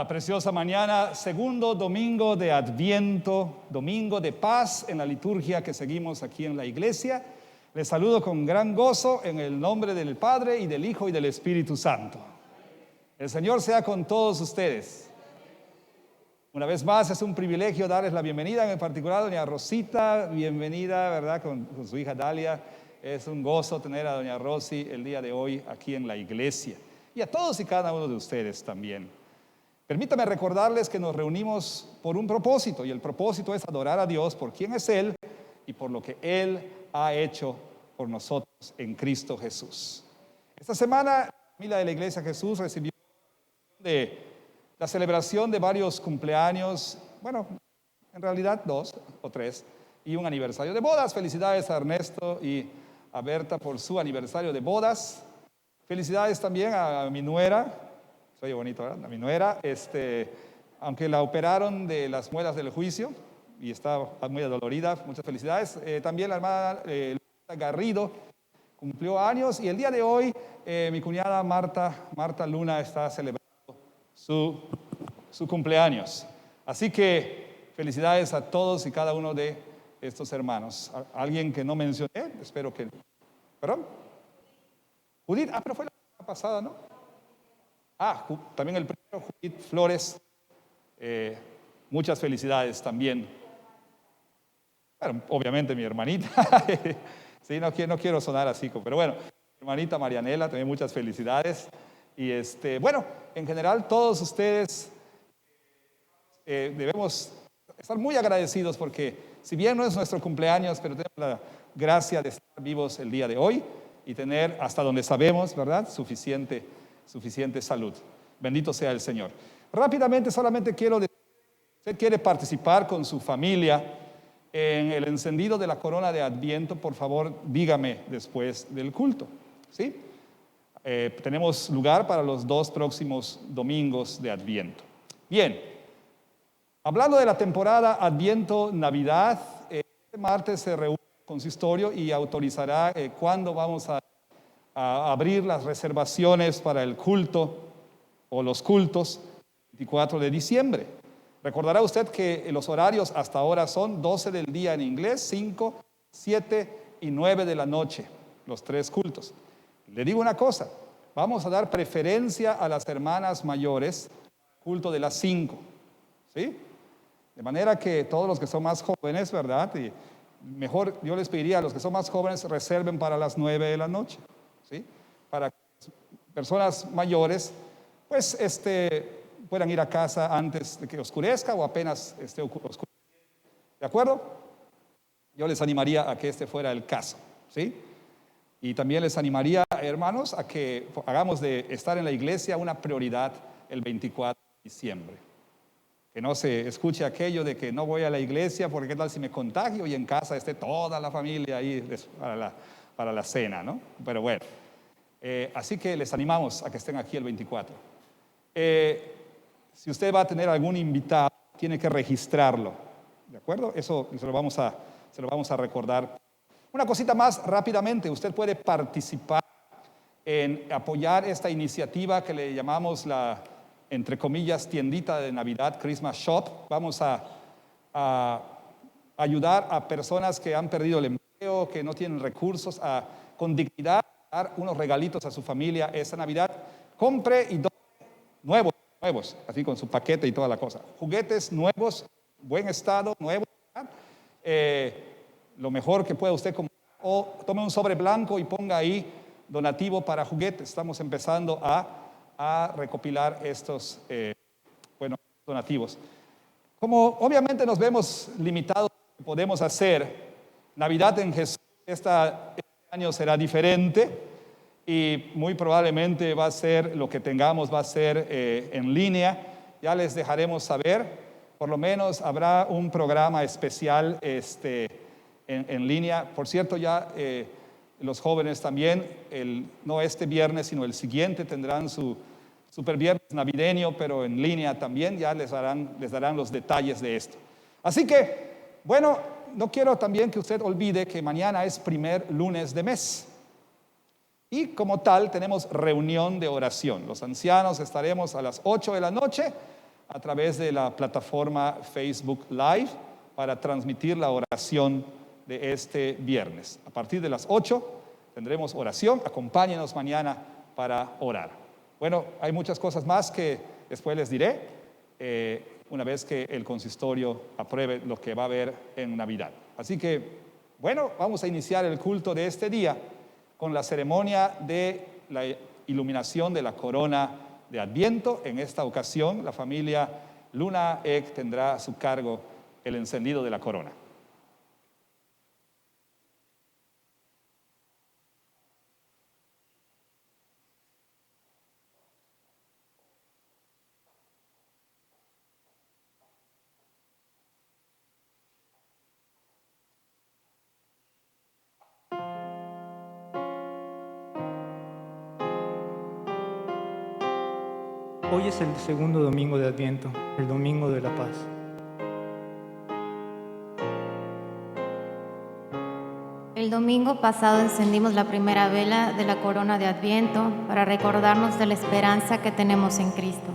Esta preciosa mañana, segundo domingo de Adviento, domingo de paz en la liturgia que seguimos aquí en la iglesia. Les saludo con gran gozo en el nombre del Padre y del Hijo y del Espíritu Santo. El Señor sea con todos ustedes. Una vez más es un privilegio darles la bienvenida, en particular a doña Rosita, bienvenida, ¿verdad? Con su hija Dalia. Es un gozo tener a doña Rosy el día de hoy aquí en la iglesia. Y a todos y cada uno de ustedes también. Permítame recordarles que nos reunimos por un propósito, y el propósito es adorar a Dios por quién es Él y por lo que Él ha hecho por nosotros en Cristo Jesús. Esta semana, la familia de la Iglesia Jesús recibió la celebración de varios cumpleaños, bueno, en realidad 2 o 3, y un aniversario de bodas. Felicidades a Ernesto y a Berta por su aniversario de bodas. Felicidades también a mi nuera. Soy bonito, ¿verdad? A mi nuera, aunque la operaron de las muelas del juicio y está muy adolorida, muchas felicidades. También la hermana Garrido cumplió años, y el día de hoy mi cuñada Marta Luna está celebrando su cumpleaños. Así que felicidades a todos y cada uno de estos hermanos. Alguien que no mencioné, espero que... ¿Perdón? Judith, pero fue la semana pasada, ¿no? También el primero, Judith Flores, muchas felicidades también. Bueno, obviamente mi hermanita, sí, no quiero sonar así, pero bueno, mi hermanita Marianela, también muchas felicidades. Y bueno, en general todos ustedes debemos estar muy agradecidos porque si bien no es nuestro cumpleaños, pero tenemos la gracia de estar vivos el día de hoy y tener, hasta donde sabemos, ¿verdad?, suficiente salud. Bendito sea el Señor. Rápidamente solamente quiero decir, si usted quiere participar con su familia en el encendido de la corona de Adviento, por favor dígame después del culto, ¿sí? Tenemos lugar para los 2 próximos domingos de Adviento. Bien, hablando de la temporada Adviento-Navidad, este martes se reúne el consistorio y autorizará cuándo vamos a abrir las reservaciones para el culto o los cultos 24 de diciembre. Recordará usted que los horarios hasta ahora son 12 del día en inglés, 5, 7 y 9 de la noche, los 3 cultos. Le digo una cosa, vamos a dar preferencia a las hermanas mayores, culto de las 5, ¿sí? De manera que todos los que son más jóvenes, ¿verdad? Y mejor yo les pediría a los que son más jóvenes reserven para las 9 de la noche. ¿Sí? Para que personas mayores pues puedan ir a casa antes de que oscurezca o apenas oscurezca. ¿De acuerdo? Yo les animaría a que fuera el caso, ¿sí? Y también les animaría, hermanos, a que hagamos de estar en la iglesia una prioridad el 24 de diciembre. Que no se escuche aquello de que no voy a la iglesia porque qué tal si me contagio y en casa esté toda la familia ahí para la cena, ¿no? Pero bueno, así que les animamos a que estén aquí el 24. Si usted va a tener algún invitado, tiene que registrarlo, ¿de acuerdo? Eso se lo vamos a recordar. Una cosita más rápidamente, usted puede participar en apoyar esta iniciativa que le llamamos la, entre comillas, tiendita de Navidad, Christmas Shop. Vamos a ayudar a personas que han perdido el empleo, que no tienen recursos, con dignidad, dar unos regalitos a su familia esta Navidad. Compre y nuevos, así con su paquete y toda la cosa. Juguetes nuevos, buen estado, nuevos. Lo mejor que pueda usted comprar, o tome un sobre blanco y ponga ahí donativo para juguetes. Estamos empezando a recopilar estos donativos. Como obviamente nos vemos limitados, podemos hacer Navidad en Jesús, este año será diferente y muy probablemente va a ser, lo que tengamos va a ser en línea. Ya les dejaremos saber, por lo menos habrá un programa especial en línea. Por cierto, ya los jóvenes también, no este viernes, sino el siguiente, tendrán su super viernes navideño, pero en línea también. Ya les darán los detalles de esto. Así que, bueno, no quiero también que usted olvide que mañana es primer lunes de mes. Y como tal tenemos reunión de oración. Los ancianos estaremos a las 8 de la noche a través de la plataforma Facebook Live para transmitir la oración de este viernes. A partir de las 8 tendremos oración. Acompáñenos mañana para orar. Bueno, hay muchas cosas más que después les diré una vez que el consistorio apruebe lo que va a haber en Navidad. Así que, bueno, vamos a iniciar el culto de este día con la ceremonia de la iluminación de la corona de Adviento. En esta ocasión, la familia Luna Ek tendrá a su cargo el encendido de la corona. Hoy es el segundo domingo de Adviento, el domingo de la paz. El domingo pasado encendimos la primera vela de la corona de Adviento para recordarnos de la esperanza que tenemos en Cristo.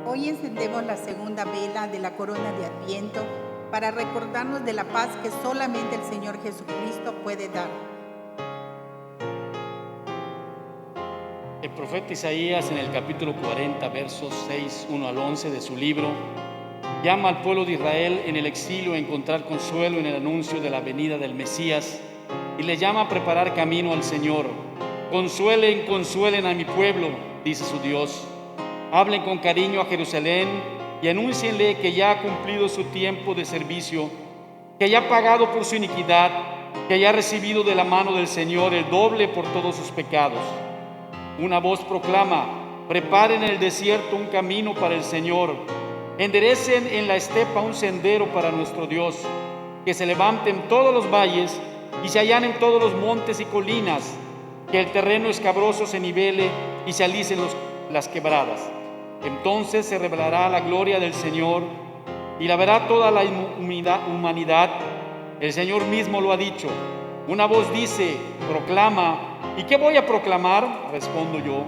Hoy encendemos la segunda vela de la corona de Adviento para recordarnos de la paz que solamente el Señor Jesucristo puede dar. El profeta Isaías, en el capítulo 40, versos 6, 1 al 11 de su libro, llama al pueblo de Israel en el exilio a encontrar consuelo en el anuncio de la venida del Mesías y le llama a preparar camino al Señor. Consuelen, consuelen a mi pueblo, dice su Dios. Hablen con cariño a Jerusalén y anúncienle que ya ha cumplido su tiempo de servicio, que ya ha pagado por su iniquidad, que ya ha recibido de la mano del Señor el doble por todos sus pecados. Una voz proclama: preparen en el desierto un camino para el Señor, enderecen en la estepa un sendero para nuestro Dios, que se levanten todos los valles y se allanen todos los montes y colinas, que el terreno escabroso se nivele y se alicen las quebradas. Entonces se revelará la gloria del Señor y la verá toda la humanidad. El Señor mismo lo ha dicho. Una voz dice: proclama. ¿Y qué voy a proclamar? Respondo yo: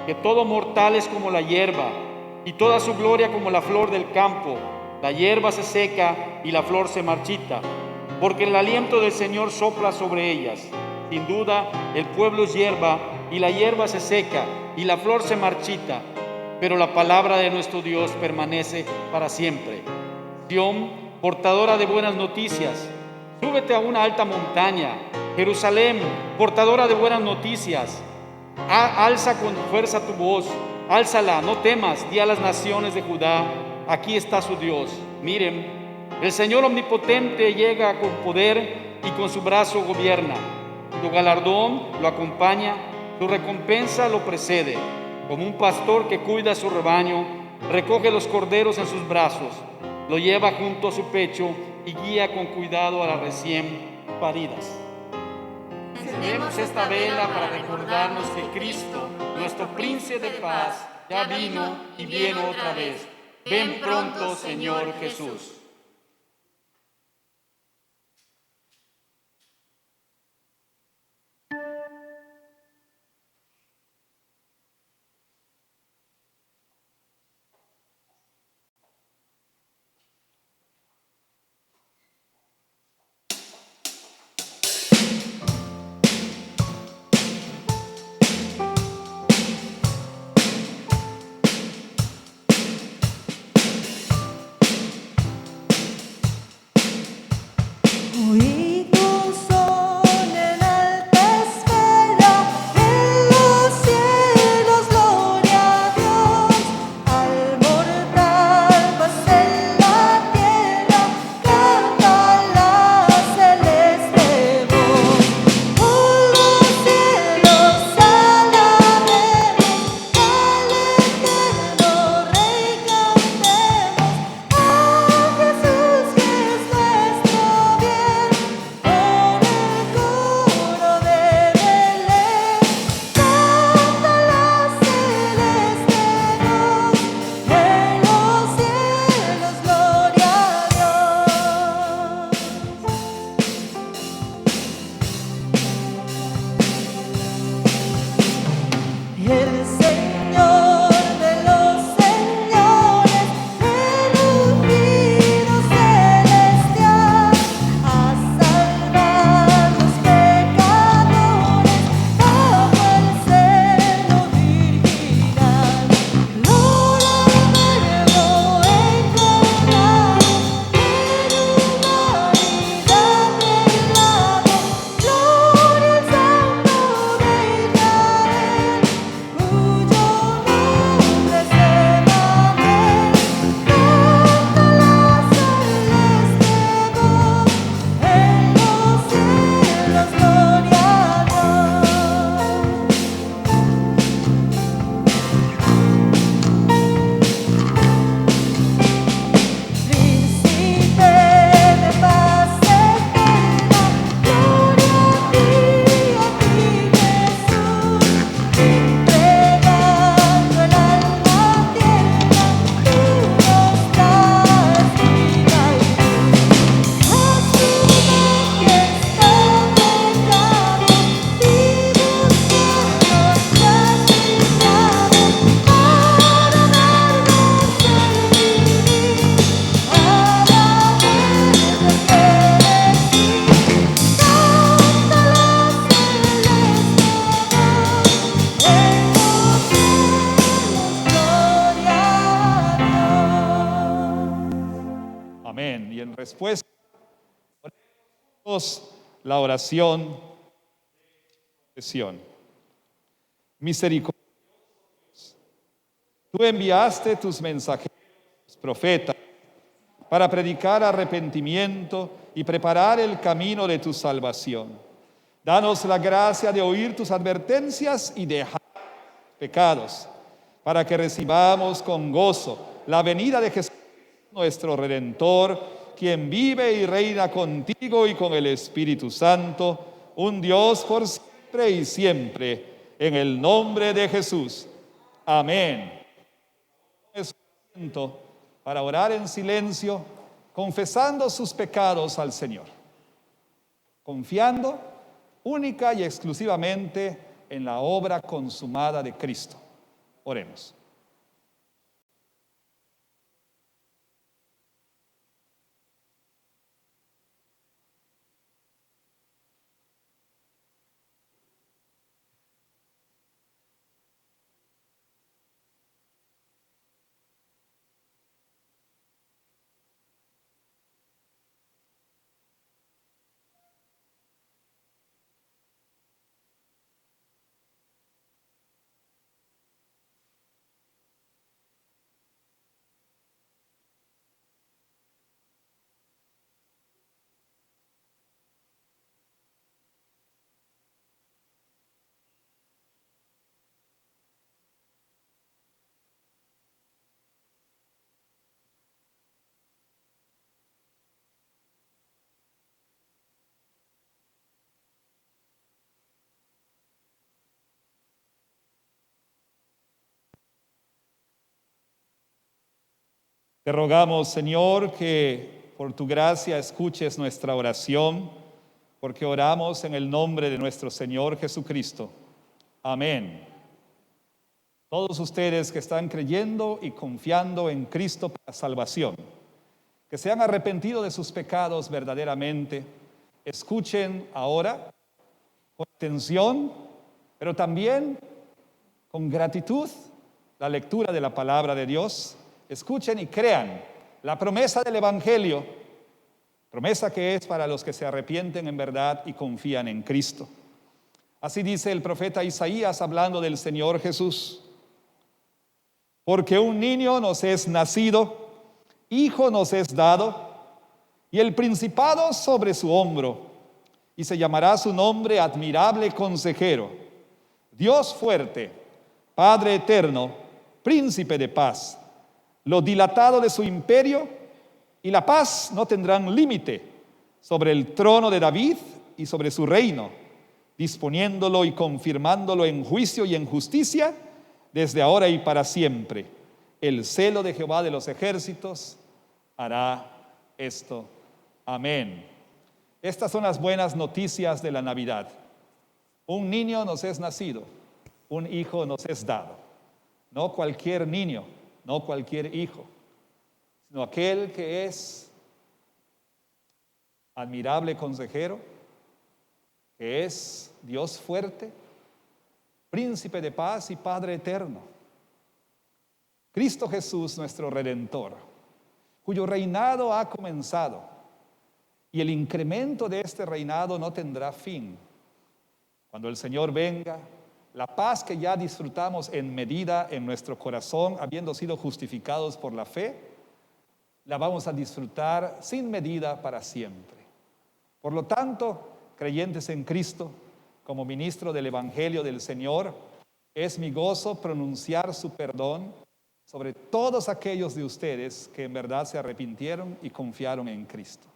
que todo mortal es como la hierba, y toda su gloria como la flor del campo. La hierba se seca y la flor se marchita, porque el aliento del Señor sopla sobre ellas. Sin duda, el pueblo es hierba, y la hierba se seca, y la flor se marchita, pero la palabra de nuestro Dios permanece para siempre. Sión, portadora de buenas noticias, súbete a una alta montaña. Jerusalén, portadora de buenas noticias, alza con fuerza tu voz, álzala, no temas, di a las naciones de Judá: aquí está su Dios. Miren, el Señor omnipotente llega con poder y con su brazo gobierna. Su galardón lo acompaña, su recompensa lo precede. Como un pastor que cuida su rebaño, recoge los corderos en sus brazos, lo lleva junto a su pecho y guía con cuidado a las recién paridas. Encendemos esta vela para recordarnos que Cristo, nuestro príncipe de paz, ya vino y viene otra vez. Ven pronto, Señor Jesús. Amén. Y en respuesta, oremos la oración de confesión. Misericordia. Tú enviaste tus mensajeros, profetas, para predicar arrepentimiento y preparar el camino de tu salvación. Danos la gracia de oír tus advertencias y dejar pecados, para que recibamos con gozo la venida de Jesús, nuestro Redentor, quien vive y reina contigo y con el Espíritu Santo, un Dios por siempre y siempre, en el nombre de Jesús. Amén. Es un momento para orar en silencio, confesando sus pecados al Señor, confiando única y exclusivamente en la obra consumada de Cristo. Oremos. Te rogamos, Señor, que por tu gracia escuches nuestra oración, porque oramos en el nombre de nuestro Señor Jesucristo. Amén. Todos ustedes que están creyendo y confiando en Cristo para salvación, que se han arrepentido de sus pecados verdaderamente, escuchen ahora con atención, pero también con gratitud la lectura de la palabra de Dios. Escuchen y crean la promesa del Evangelio, promesa que es para los que se arrepienten en verdad y confían en Cristo. Así dice el profeta Isaías hablando del Señor Jesús. Porque un niño nos es nacido, hijo nos es dado, y el principado sobre su hombro, y se llamará su nombre Admirable Consejero, Dios fuerte, Padre eterno, Príncipe de paz. Lo dilatado de su imperio y la paz no tendrán límite sobre el trono de David y sobre su reino, disponiéndolo y confirmándolo en juicio y en justicia desde ahora y para siempre. El celo de Jehová de los ejércitos hará esto. Amén. Estas son las buenas noticias de la Navidad. Un niño nos es nacido, un hijo nos es dado. No cualquier niño, no cualquier hijo, sino aquel que es admirable consejero, que es Dios fuerte, príncipe de paz y Padre eterno. Cristo Jesús, nuestro Redentor, cuyo reinado ha comenzado, y el incremento de este reinado no tendrá fin. Cuando el Señor venga, la paz que ya disfrutamos en medida en nuestro corazón, habiendo sido justificados por la fe, la vamos a disfrutar sin medida para siempre. Por lo tanto, creyentes en Cristo, como ministro del Evangelio del Señor, es mi gozo pronunciar su perdón sobre todos aquellos de ustedes que en verdad se arrepintieron y confiaron en Cristo.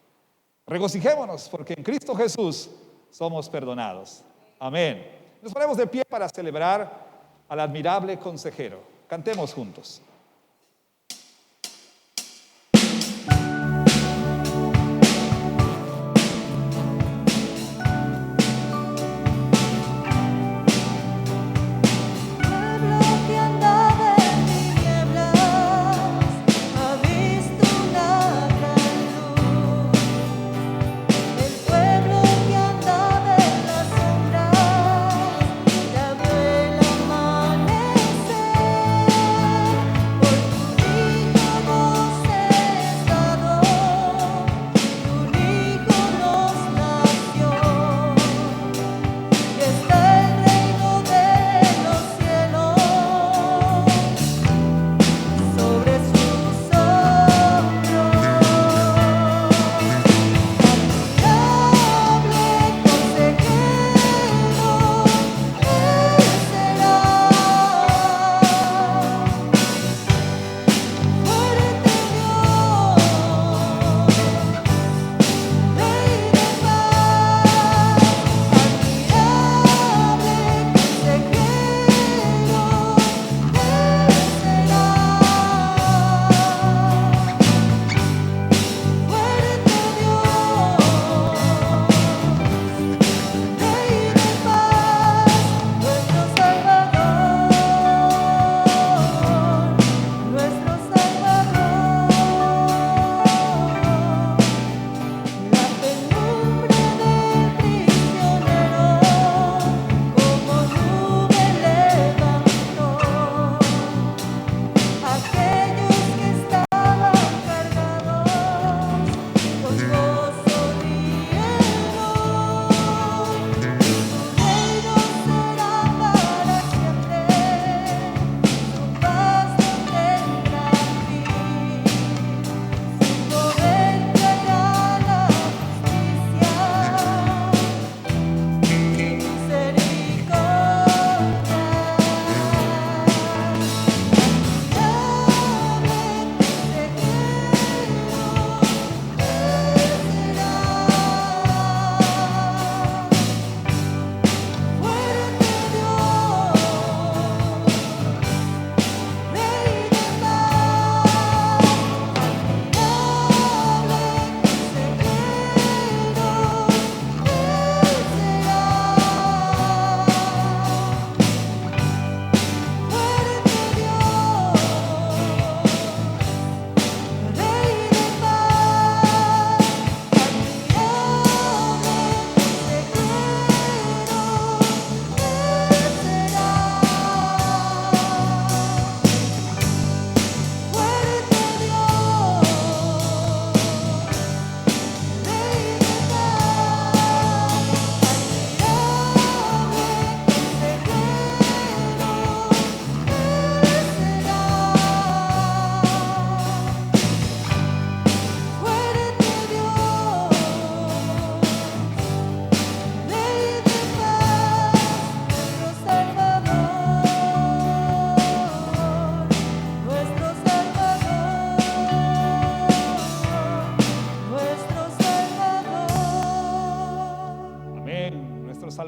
Regocijémonos porque en Cristo Jesús somos perdonados. Amén. Nos ponemos de pie para celebrar al admirable consejero. Cantemos juntos. La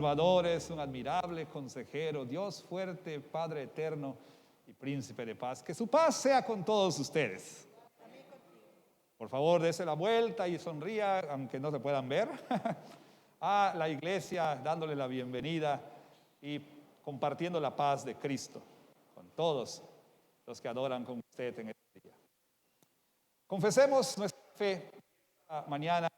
Salvador es un admirable consejero, Dios fuerte, Padre eterno y príncipe de paz. Que su paz sea con todos ustedes. Por favor, dése la vuelta y sonría, aunque no se puedan ver, a la iglesia, dándole la bienvenida y compartiendo la paz de Cristo con todos los que adoran con usted en este día. Confesemos nuestra fe esta mañana,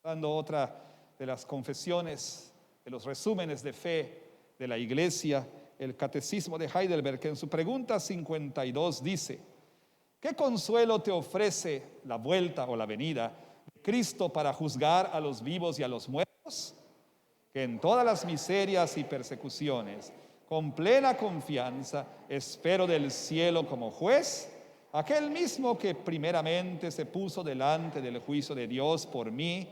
dando otra de las confesiones, de los resúmenes de fe de la iglesia, el Catecismo de Heidelberg, que en su pregunta 52 dice: ¿qué consuelo te ofrece la vuelta o la venida de Cristo para juzgar a los vivos y a los muertos? Que en todas las miserias y persecuciones, con plena confianza, espero del cielo como juez, aquel mismo que primeramente se puso delante del juicio de Dios por mí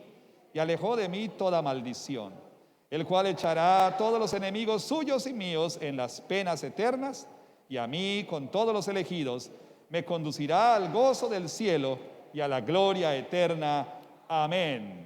y alejó de mí toda maldición, el cual echará a todos los enemigos suyos y míos en las penas eternas, y a mí, con todos los elegidos, me conducirá al gozo del cielo y a la gloria eterna. Amén.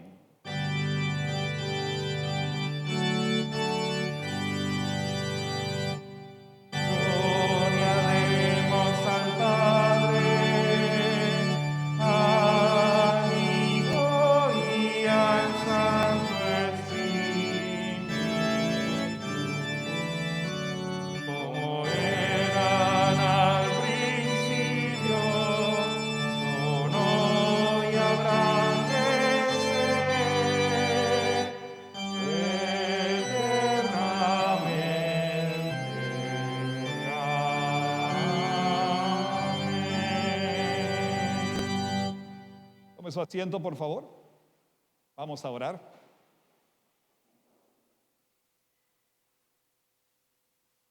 Tome su asiento, por favor. Vamos a orar.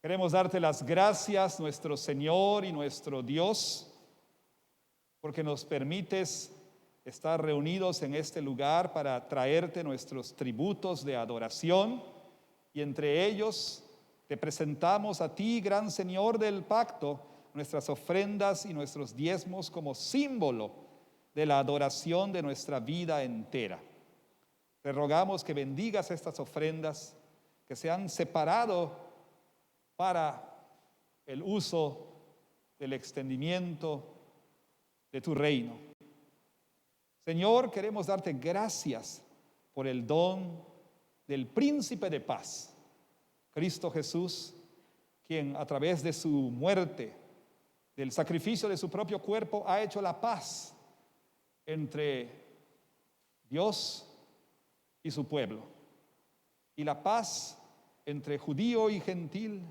Queremos darte las gracias, nuestro Señor y nuestro Dios, porque nos permites estar reunidos en este lugar para traerte nuestros tributos de adoración, y entre ellos te presentamos a ti, gran Señor del pacto, nuestras ofrendas y nuestros diezmos como símbolo de la adoración de nuestra vida entera. Te rogamos que bendigas estas ofrendas que se han separado para el uso del extendimiento de tu reino. Señor, queremos darte gracias por el don del príncipe de paz, Cristo Jesús, quien a través de su muerte, del sacrificio de su propio cuerpo, ha hecho la paz entre Dios y su pueblo, y la paz entre judío y gentil,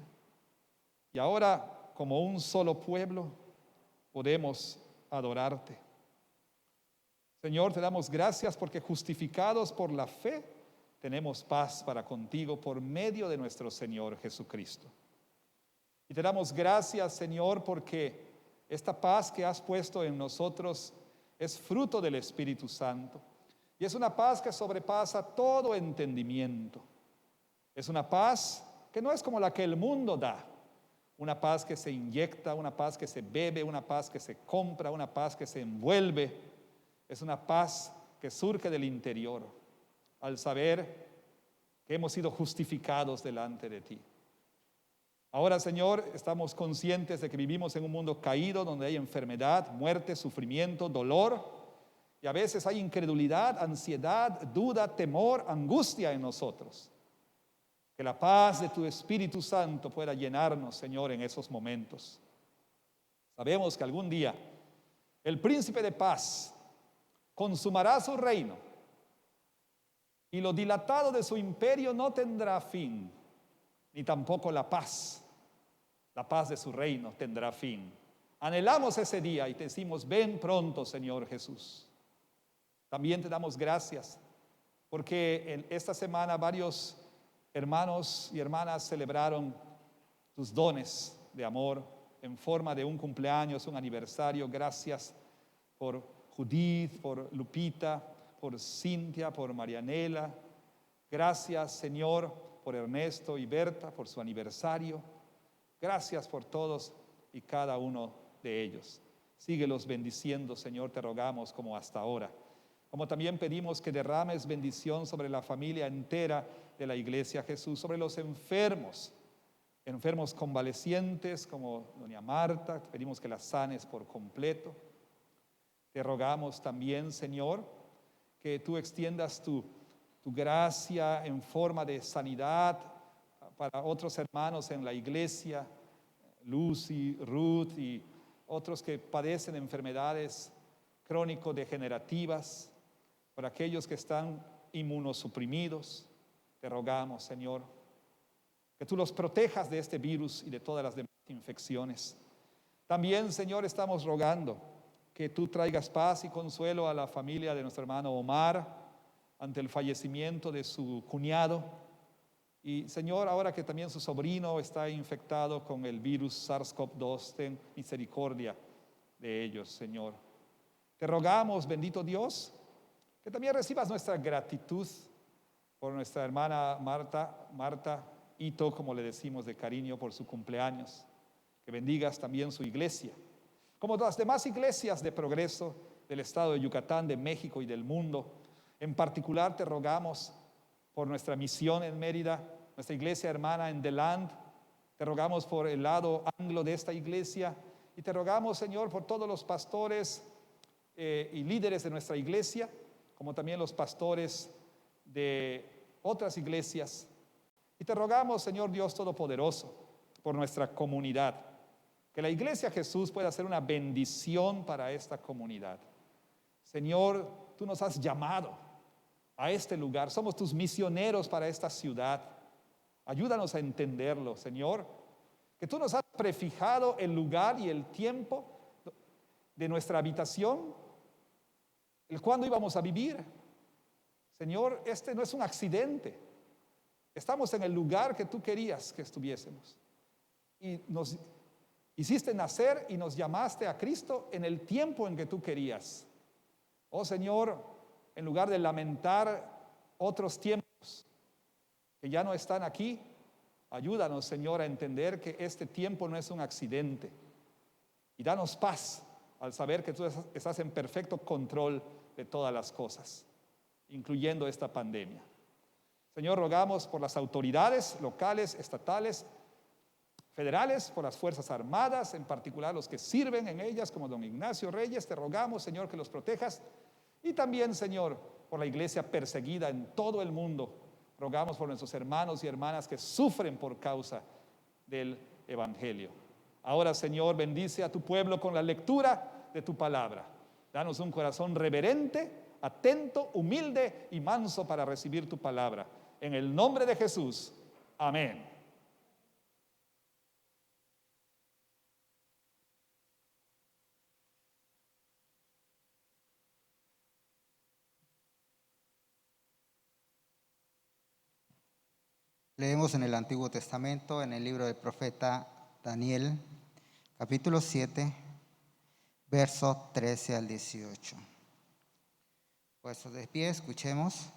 y ahora como un solo pueblo podemos adorarte. Señor, te damos gracias porque justificados por la fe tenemos paz para contigo por medio de nuestro Señor Jesucristo. Y te damos gracias, Señor, porque esta paz que has puesto en nosotros es fruto del Espíritu Santo, y es una paz que sobrepasa todo entendimiento. Es una paz que no es como la que el mundo da, una paz que se inyecta, una paz que se bebe, una paz que se compra, una paz que se envuelve. Es una paz que surge del interior, al saber que hemos sido justificados delante de ti. Ahora, Señor, estamos conscientes de que vivimos en un mundo caído, donde hay enfermedad, muerte, sufrimiento, dolor, y a veces hay incredulidad, ansiedad, duda, temor, angustia en nosotros. Que la paz de tu Espíritu Santo pueda llenarnos, Señor, en esos momentos. Sabemos que algún día el príncipe de paz consumará su reino, y lo dilatado de su imperio no tendrá fin, ni tampoco la paz de su reino tendrá fin. Anhelamos ese día y te decimos: ven pronto, Señor Jesús. También te damos gracias porque en esta semana varios hermanos y hermanas celebraron tus dones de amor en forma de un cumpleaños, un aniversario. Gracias por Judith, por Lupita, por Cintia, por Marianela. Gracias, Señor, por Ernesto y Berta, por su aniversario. Gracias por todos y cada uno de ellos. Síguelos bendiciendo, Señor, te rogamos, como hasta ahora. Como también pedimos que derrames bendición sobre la familia entera de la Iglesia Jesús, sobre los enfermos convalecientes como doña Marta, pedimos que la sanes por completo. Te rogamos también, Señor, que tú extiendas tu gracia en forma de sanidad para otros hermanos en la iglesia, Lucy, Ruth y otros que padecen enfermedades crónico-degenerativas, por aquellos que están inmunosuprimidos. Te rogamos, Señor, que tú los protejas de este virus y de todas las demás infecciones. También, Señor, estamos rogando que tú traigas paz y consuelo a la familia de nuestro hermano Omar ante el fallecimiento de su cuñado. Y, Señor, ahora que también su sobrino está infectado con el virus SARS-CoV-2, ten misericordia de ellos, Señor. Te rogamos, bendito Dios, que también recibas nuestra gratitud por nuestra hermana Marta Ito, como le decimos de cariño, por su cumpleaños. Que bendigas también su iglesia, como las demás iglesias de progreso del estado de Yucatán, de México y del mundo. En particular te rogamos por nuestra misión en Mérida, nuestra iglesia hermana en The Land. Te rogamos por el lado anglo de esta iglesia y te rogamos, Señor, por todos los pastores y líderes de nuestra iglesia, como también los pastores de otras iglesias. Y te rogamos, Señor Dios Todopoderoso, por nuestra comunidad, que la Iglesia Jesús pueda ser una bendición para esta comunidad. Señor, tú nos has llamado a este lugar, somos tus misioneros para esta ciudad. Ayúdanos a entenderlo, Señor, que tú nos has prefijado el lugar y el tiempo de nuestra habitación, el cuándo íbamos a vivir. Señor, este no es un accidente. Estamos en el lugar que tú querías que estuviésemos. Y nos hiciste nacer y nos llamaste a Cristo en el tiempo en que tú querías. Oh Señor, en lugar de lamentar otros tiempos que ya no están aquí, ayúdanos, Señor, a entender que este tiempo no es un accidente. Y danos paz al saber que tú estás en perfecto control de todas las cosas, incluyendo esta pandemia. Señor, rogamos por las autoridades locales, estatales, federales, por las Fuerzas Armadas, en particular los que sirven en ellas, como don Ignacio Reyes. Te rogamos, Señor, que los protejas. Y también, Señor, por la iglesia perseguida en todo el mundo. Rogamos por nuestros hermanos y hermanas que sufren por causa del Evangelio. Ahora, Señor, bendice a tu pueblo con la lectura de tu palabra. Danos un corazón reverente, atento, humilde y manso para recibir tu palabra. En el nombre de Jesús. Amén. Leemos en el Antiguo Testamento, en el libro del profeta Daniel, capítulo 7, versos 13 al 18. Puestos de pie, escuchemos.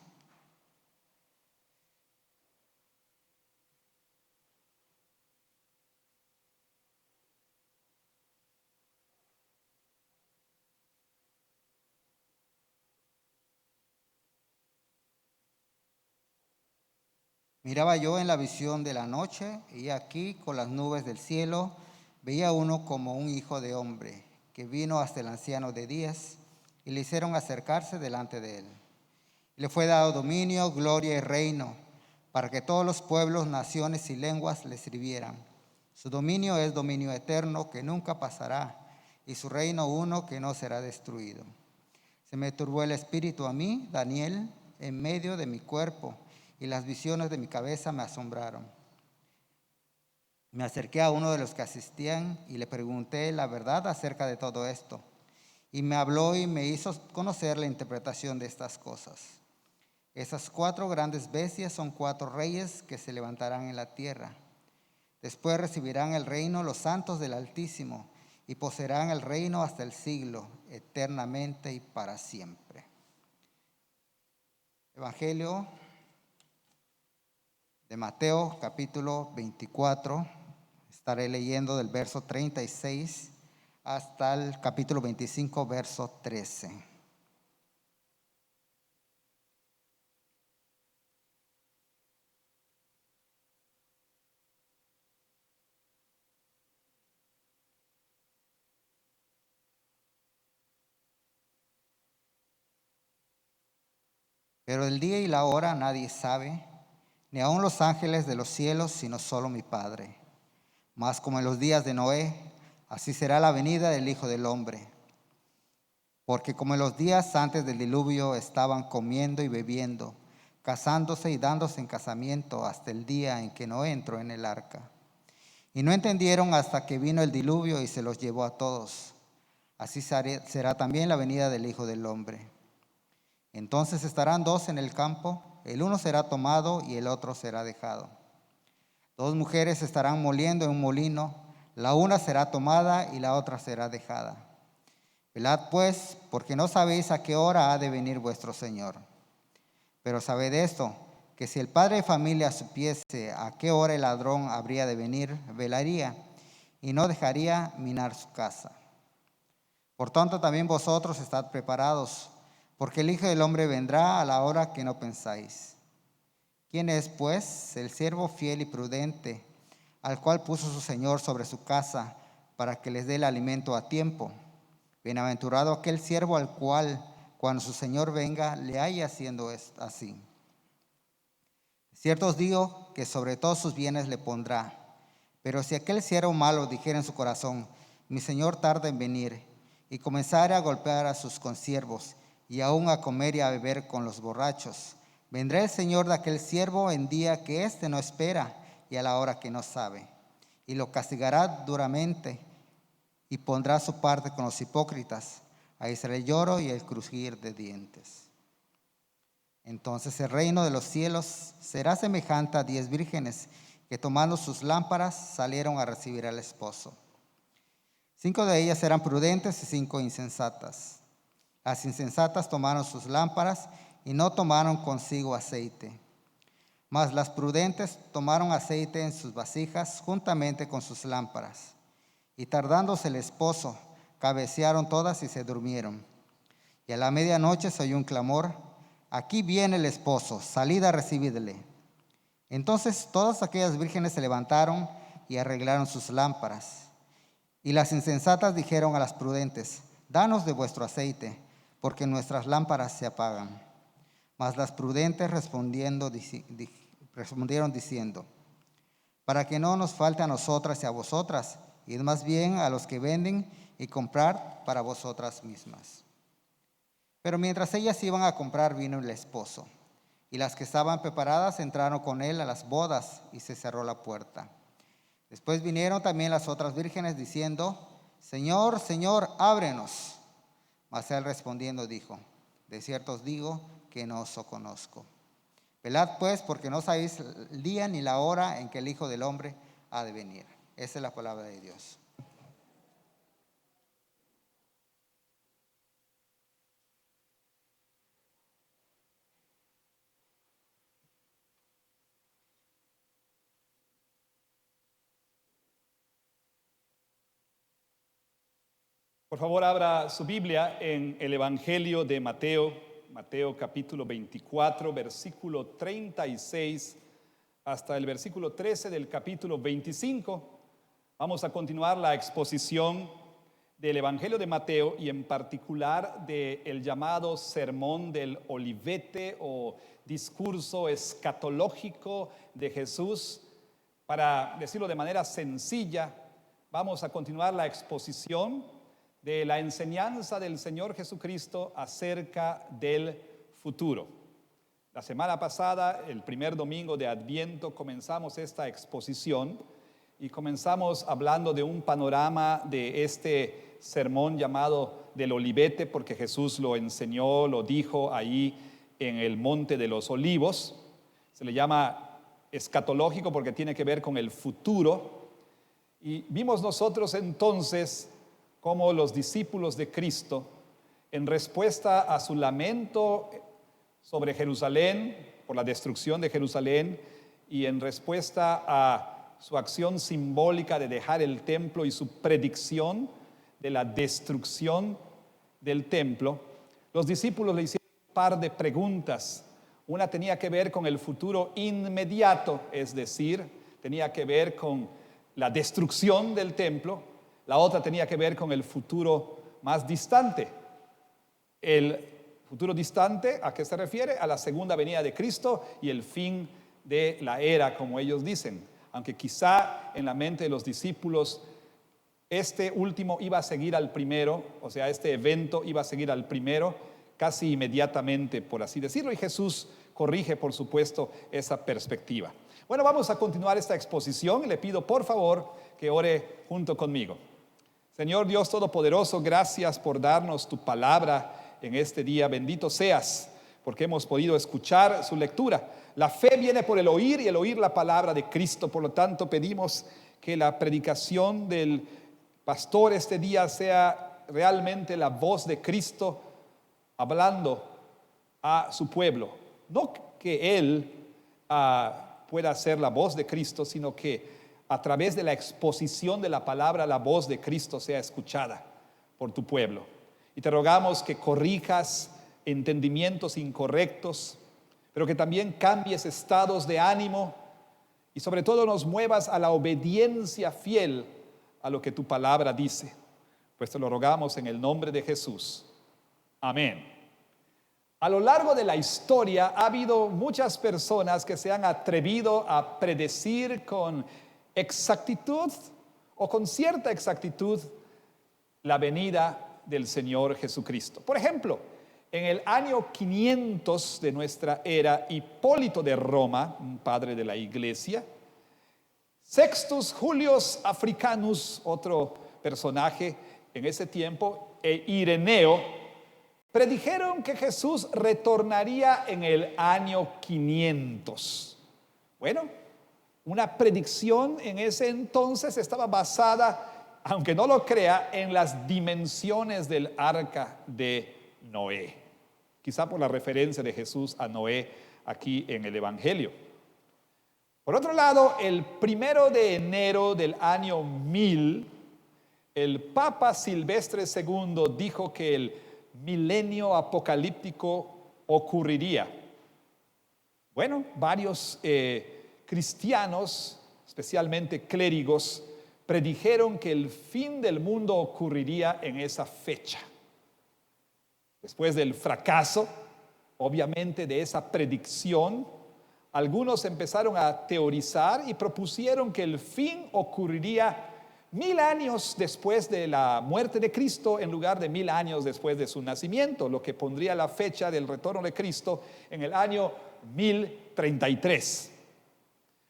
Miraba yo en la visión de la noche, y aquí con las nubes del cielo veía uno como un hijo de hombre, que vino hasta el anciano de días, y le hicieron acercarse delante de él. Y le fue dado dominio, gloria y reino, para que todos los pueblos, naciones y lenguas le sirvieran. Su dominio es dominio eterno, que nunca pasará, y su reino uno que no será destruido. Se me turbó el espíritu a mí, Daniel, en medio de mi cuerpo, y las visiones de mi cabeza me asombraron. Me acerqué a uno de los que asistían y le pregunté la verdad acerca de todo esto. Y me habló y me hizo conocer la interpretación de estas cosas. Esas 4 grandes bestias son 4 reyes que se levantarán en la tierra. Después recibirán el reino los santos del Altísimo y poseerán el reino hasta el siglo, eternamente y para siempre. Evangelio de Mateo, capítulo 24, estaré leyendo del verso 36 hasta el capítulo 25, verso 13. Pero el día y la hora nadie sabe, ni aun los ángeles de los cielos, sino solo mi Padre. Mas como en los días de Noé, así será la venida del Hijo del Hombre. Porque como en los días antes del diluvio estaban comiendo y bebiendo, casándose y dándose en casamiento hasta el día en que Noé entró en el arca. Y no entendieron hasta que vino el diluvio y se los llevó a todos. Así será también la venida del Hijo del Hombre. Entonces estarán dos en el campo, el uno será tomado y el otro será dejado. Dos mujeres estarán moliendo en un molino, la una será tomada y la otra será dejada. Velad pues, porque no sabéis a qué hora ha de venir vuestro Señor. Pero sabed esto, que si el padre de familia supiese a qué hora el ladrón habría de venir, velaría y no dejaría minar su casa. Por tanto, también vosotros estad preparados, porque el Hijo del Hombre vendrá a la hora que no pensáis. ¿Quién es, pues, el siervo fiel y prudente, al cual puso su Señor sobre su casa, para que les dé el alimento a tiempo? Bienaventurado aquel siervo al cual, cuando su Señor venga, le haya haciendo así. Cierto os digo que sobre todos sus bienes le pondrá. Pero si aquel siervo malo dijera en su corazón, mi Señor tarda en venir, y comenzara a golpear a sus consiervos, y aún a comer y a beber con los borrachos, vendrá el Señor de aquel siervo en día que éste no espera y a la hora que no sabe, y lo castigará duramente, y pondrá su parte con los hipócritas. Ahí será el lloro y el crujir de dientes. Entonces el reino de los cielos será semejante a 10 vírgenes que tomando sus lámparas salieron a recibir al esposo. 5 de ellas eran prudentes y 5 insensatas. Las insensatas tomaron sus lámparas y no tomaron consigo aceite. Mas las prudentes tomaron aceite en sus vasijas juntamente con sus lámparas. Y tardándose el esposo, cabecearon todas y se durmieron. Y a la medianoche se oyó un clamor: aquí viene el esposo, salid a recibirle. Entonces todas aquellas vírgenes se levantaron y arreglaron sus lámparas. Y las insensatas dijeron a las prudentes: danos de vuestro aceite, porque nuestras lámparas se apagan. Mas las prudentes respondieron diciendo: para que no nos falte a nosotras y a vosotras, id más bien a los que venden y comprad para vosotras mismas. Pero mientras ellas iban a comprar, vino el esposo, y las que estaban preparadas entraron con él a las bodas, y se cerró la puerta. Después vinieron también las otras vírgenes diciendo: Señor, Señor, ábrenos. Mas él respondiendo dijo: de cierto os digo que no os conozco. Velad pues, porque no sabéis el día ni la hora en que el Hijo del Hombre ha de venir. Esa es la palabra de Dios. Por favor, abra su Biblia en el Evangelio de Mateo, Mateo capítulo 24, versículo 36 hasta el versículo 13 del capítulo 25. Vamos a continuar la exposición del Evangelio de Mateo y en particular del llamado Sermón del Olivete o discurso escatológico de Jesús. Para decirlo de manera sencilla, vamos a continuar la exposición de la enseñanza del Señor Jesucristo acerca del futuro. La semana pasada, el primer domingo de Adviento, comenzamos esta exposición y comenzamos hablando de un panorama de este sermón llamado del Olivete, porque Jesús lo enseñó, lo dijo ahí en el Monte de los Olivos. Se le llama escatológico porque tiene que ver con el futuro. Y vimos nosotros entonces cómo los discípulos de Cristo, en respuesta a su lamento sobre Jerusalén, por la destrucción de Jerusalén, y en respuesta a su acción simbólica de dejar el templo y su predicción de la destrucción del templo, los discípulos le hicieron un par de preguntas. Una tenía que ver con el futuro inmediato, es decir, tenía que ver con la destrucción del templo. La otra tenía que ver con el futuro más distante, el Futuro distante, ¿a qué se refiere? A la segunda venida de Cristo y el fin de la era, como ellos dicen. Aunque quizá en la mente de los discípulos este último iba a seguir al primero, o sea, este evento iba a seguir al primero casi inmediatamente, por así decirlo, y Jesús corrige, por supuesto, esa perspectiva. Bueno, vamos a continuar esta exposición y le pido por favor que ore junto conmigo. Señor Dios Todopoderoso, gracias por darnos tu palabra en este día. Bendito seas porque hemos podido escuchar su lectura. La fe viene por el oír y el oír la palabra de Cristo. Por lo tanto, pedimos que la predicación del pastor este día sea realmente la voz de Cristo hablando a su pueblo. No que Él pueda ser la voz de Cristo, sino que a través de la exposición de la palabra, la voz de Cristo sea escuchada por tu pueblo. Y te rogamos que corrijas entendimientos incorrectos, pero que también cambies estados de ánimo y sobre todo nos muevas a la obediencia fiel a lo que tu palabra dice. Pues te lo rogamos en el nombre de Jesús. Amén. A lo largo de la historia ha habido muchas personas que se han atrevido a predecir con exactitud o con cierta exactitud la venida del Señor Jesucristo. Por ejemplo, en el año 500 de nuestra era, Hipólito de Roma, un padre de la iglesia, Sextus Julius Africanus, otro personaje en ese tiempo, e Ireneo, predijeron que Jesús retornaría en el año 500. Bueno, una predicción en ese entonces estaba basada, aunque no lo crea, en las dimensiones del arca de Noé. Quizá por la referencia de Jesús a Noé aquí en el Evangelio. Por otro lado, el 1 de enero del año 1000, el Papa Silvestre II dijo que el milenio apocalíptico ocurriría. Bueno, varios cristianos, especialmente clérigos, predijeron que el fin del mundo ocurriría en esa fecha. Después del fracaso, obviamente, de esa predicción, algunos empezaron a teorizar y propusieron que el fin ocurriría 1000 años después de la muerte de Cristo en lugar de 1000 años después de su nacimiento, lo que pondría la fecha del retorno de Cristo en el año 1033.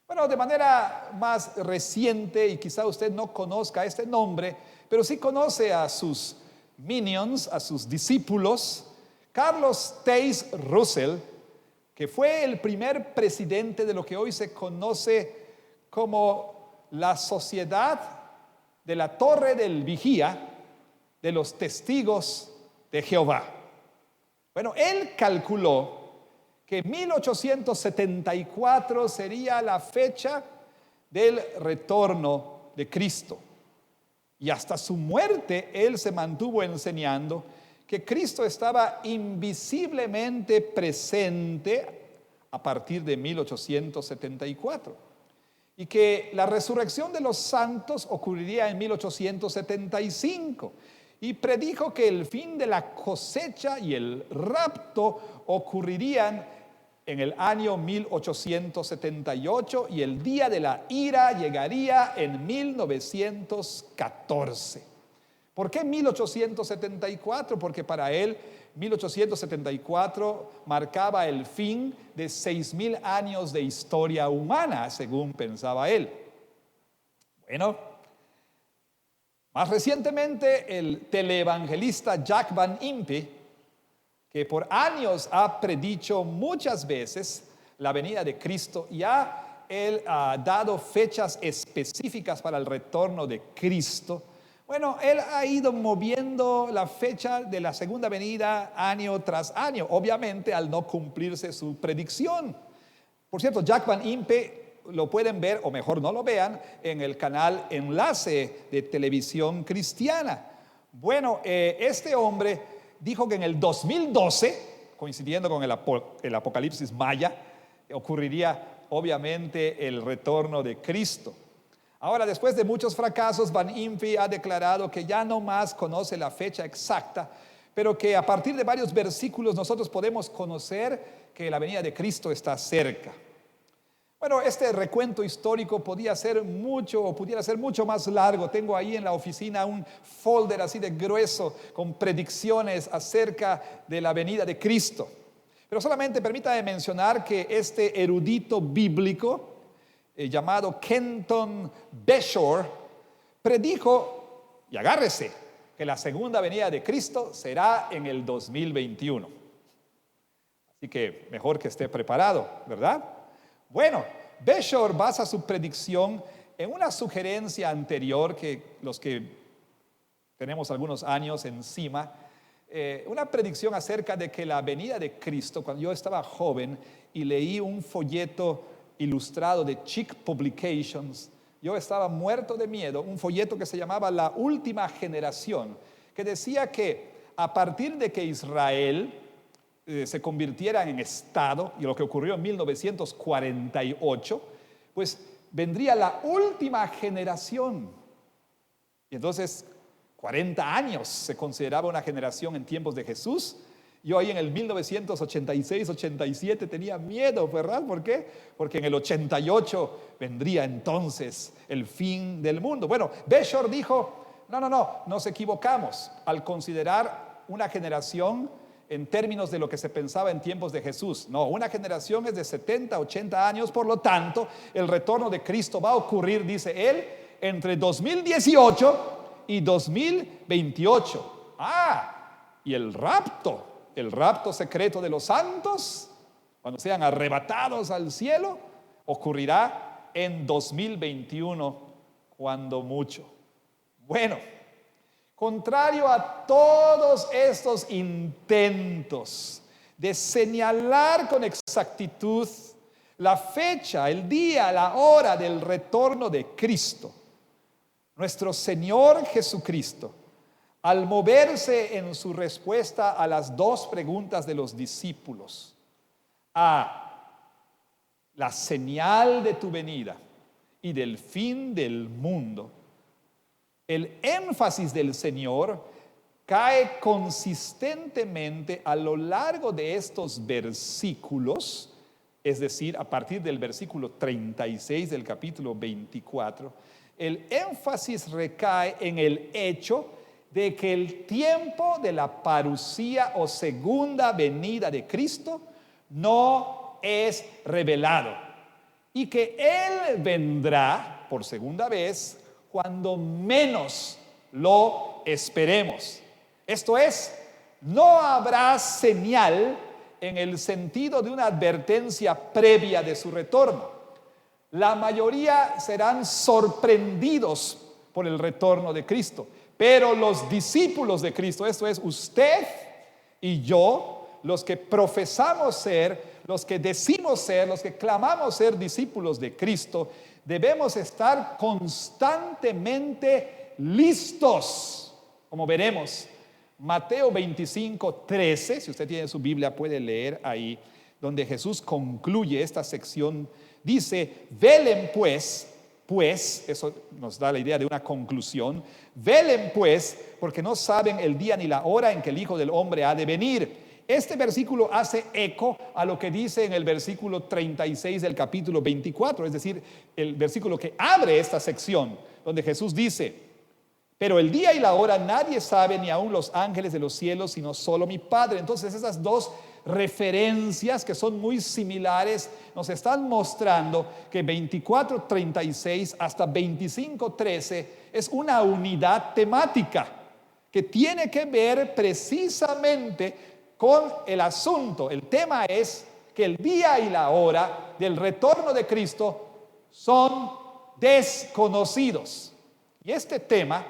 Bueno, de manera más reciente, y quizá usted no conozca este nombre, pero sí conoce a sus minions, a sus discípulos, Carlos Taze Russell, que fue el primer presidente de lo que hoy se conoce como la Sociedad de la Torre del Vigía de los Testigos de Jehová. Bueno, él calculó que 1874 sería la fecha del retorno de Cristo. Y hasta su muerte, él se mantuvo enseñando que Cristo estaba invisiblemente presente a partir de 1874 y que la resurrección de los santos ocurriría en 1875 y predijo que el fin de la cosecha y el rapto ocurrirían en el año 1878 y el día de la ira llegaría en 1914. ¿Por qué 1874? Porque para él 1874 marcaba el fin de 6000 años de historia humana, según pensaba él. Bueno, más recientemente el teleevangelista Jack Van Impe, que por años ha predicho muchas veces la venida de Cristo, él ha dado fechas específicas para el retorno de Cristo. Bueno, él ha ido moviendo la fecha de la segunda venida año tras año, obviamente al no cumplirse su predicción. Por cierto, Jack Van Impe lo pueden ver, o mejor no lo vean, en el canal Enlace de Televisión Cristiana. Bueno, este hombre dijo que en el 2012, coincidiendo con el Apocalipsis Maya, ocurriría obviamente el retorno de Cristo. Ahora, después de muchos fracasos, Van Impe ha declarado que ya no más conoce la fecha exacta, pero que a partir de varios versículos nosotros podemos conocer que la venida de Cristo está cerca. Bueno, este recuento histórico podía ser mucho o pudiera ser mucho más largo. Tengo ahí en la oficina un folder así de grueso con predicciones acerca de la venida de Cristo. Pero solamente permítame mencionar que este erudito bíblico llamado Kenton Beshore predijo, y agárrese, que la segunda venida de Cristo será en el 2021. Así que mejor que esté preparado, ¿verdad? Bueno, Beshore basa su predicción en una sugerencia anterior que los que tenemos algunos años encima, una predicción acerca de que la venida de Cristo, cuando yo estaba joven y leí un folleto ilustrado de Chick Publications, yo estaba muerto de miedo, un folleto que se llamaba La Última Generación, que decía que a partir de que Israel se convirtiera en Estado, y lo que ocurrió en 1948, pues vendría la última generación. Y entonces 40 años se consideraba una generación en tiempos de Jesús. Yo ahí en el 1986-87 tenía miedo, ¿verdad? ¿Por qué? Porque en el 88 vendría entonces el fin del mundo. Bueno, Beshore dijo, no, nos equivocamos al considerar una generación en términos de lo que se pensaba en tiempos de Jesús. No, una generación es de 70, 80 años, por lo tanto, el retorno de Cristo va a ocurrir, dice él, entre 2018 y 2028. Y el rapto secreto de los santos, cuando sean arrebatados al cielo, ocurrirá en 2021, cuando mucho. Bueno, contrario a todos estos intentos de señalar con exactitud la fecha, el día, la hora del retorno de Cristo, nuestro Señor Jesucristo, al moverse en su respuesta a las dos preguntas de los discípulos, a la señal de tu venida y del fin del mundo, el énfasis del Señor cae consistentemente a lo largo de estos versículos, es decir, a partir del versículo 36 del capítulo 24, el énfasis recae en el hecho de que el tiempo de la parusía o segunda venida de Cristo no es revelado y que Él vendrá por segunda vez cuando menos lo esperemos. Esto es, no habrá señal en el sentido de una advertencia previa de su retorno. La mayoría serán sorprendidos por el retorno de Cristo, pero los discípulos de Cristo, esto es usted y yo, los que profesamos ser, los que decimos ser, los que clamamos ser discípulos de Cristo, debemos estar constantemente listos, como veremos. Mateo 25:13, si usted tiene su Biblia puede leer ahí, donde Jesús concluye esta sección, dice, velen pues, eso nos da la idea de una conclusión, velen pues, porque no saben el día ni la hora en que el Hijo del Hombre ha de venir. Este versículo hace eco a lo que dice en el versículo 36 del capítulo 24, es decir, el versículo que abre esta sección, donde Jesús dice, pero el día y la hora nadie sabe, ni aun los ángeles de los cielos, sino solo mi Padre. Entonces esas dos referencias que son muy similares nos están mostrando que 24:36 hasta 25:13 es una unidad temática que tiene que ver precisamente con el asunto. El tema es que el día y la hora del retorno de Cristo son desconocidos. Y este tema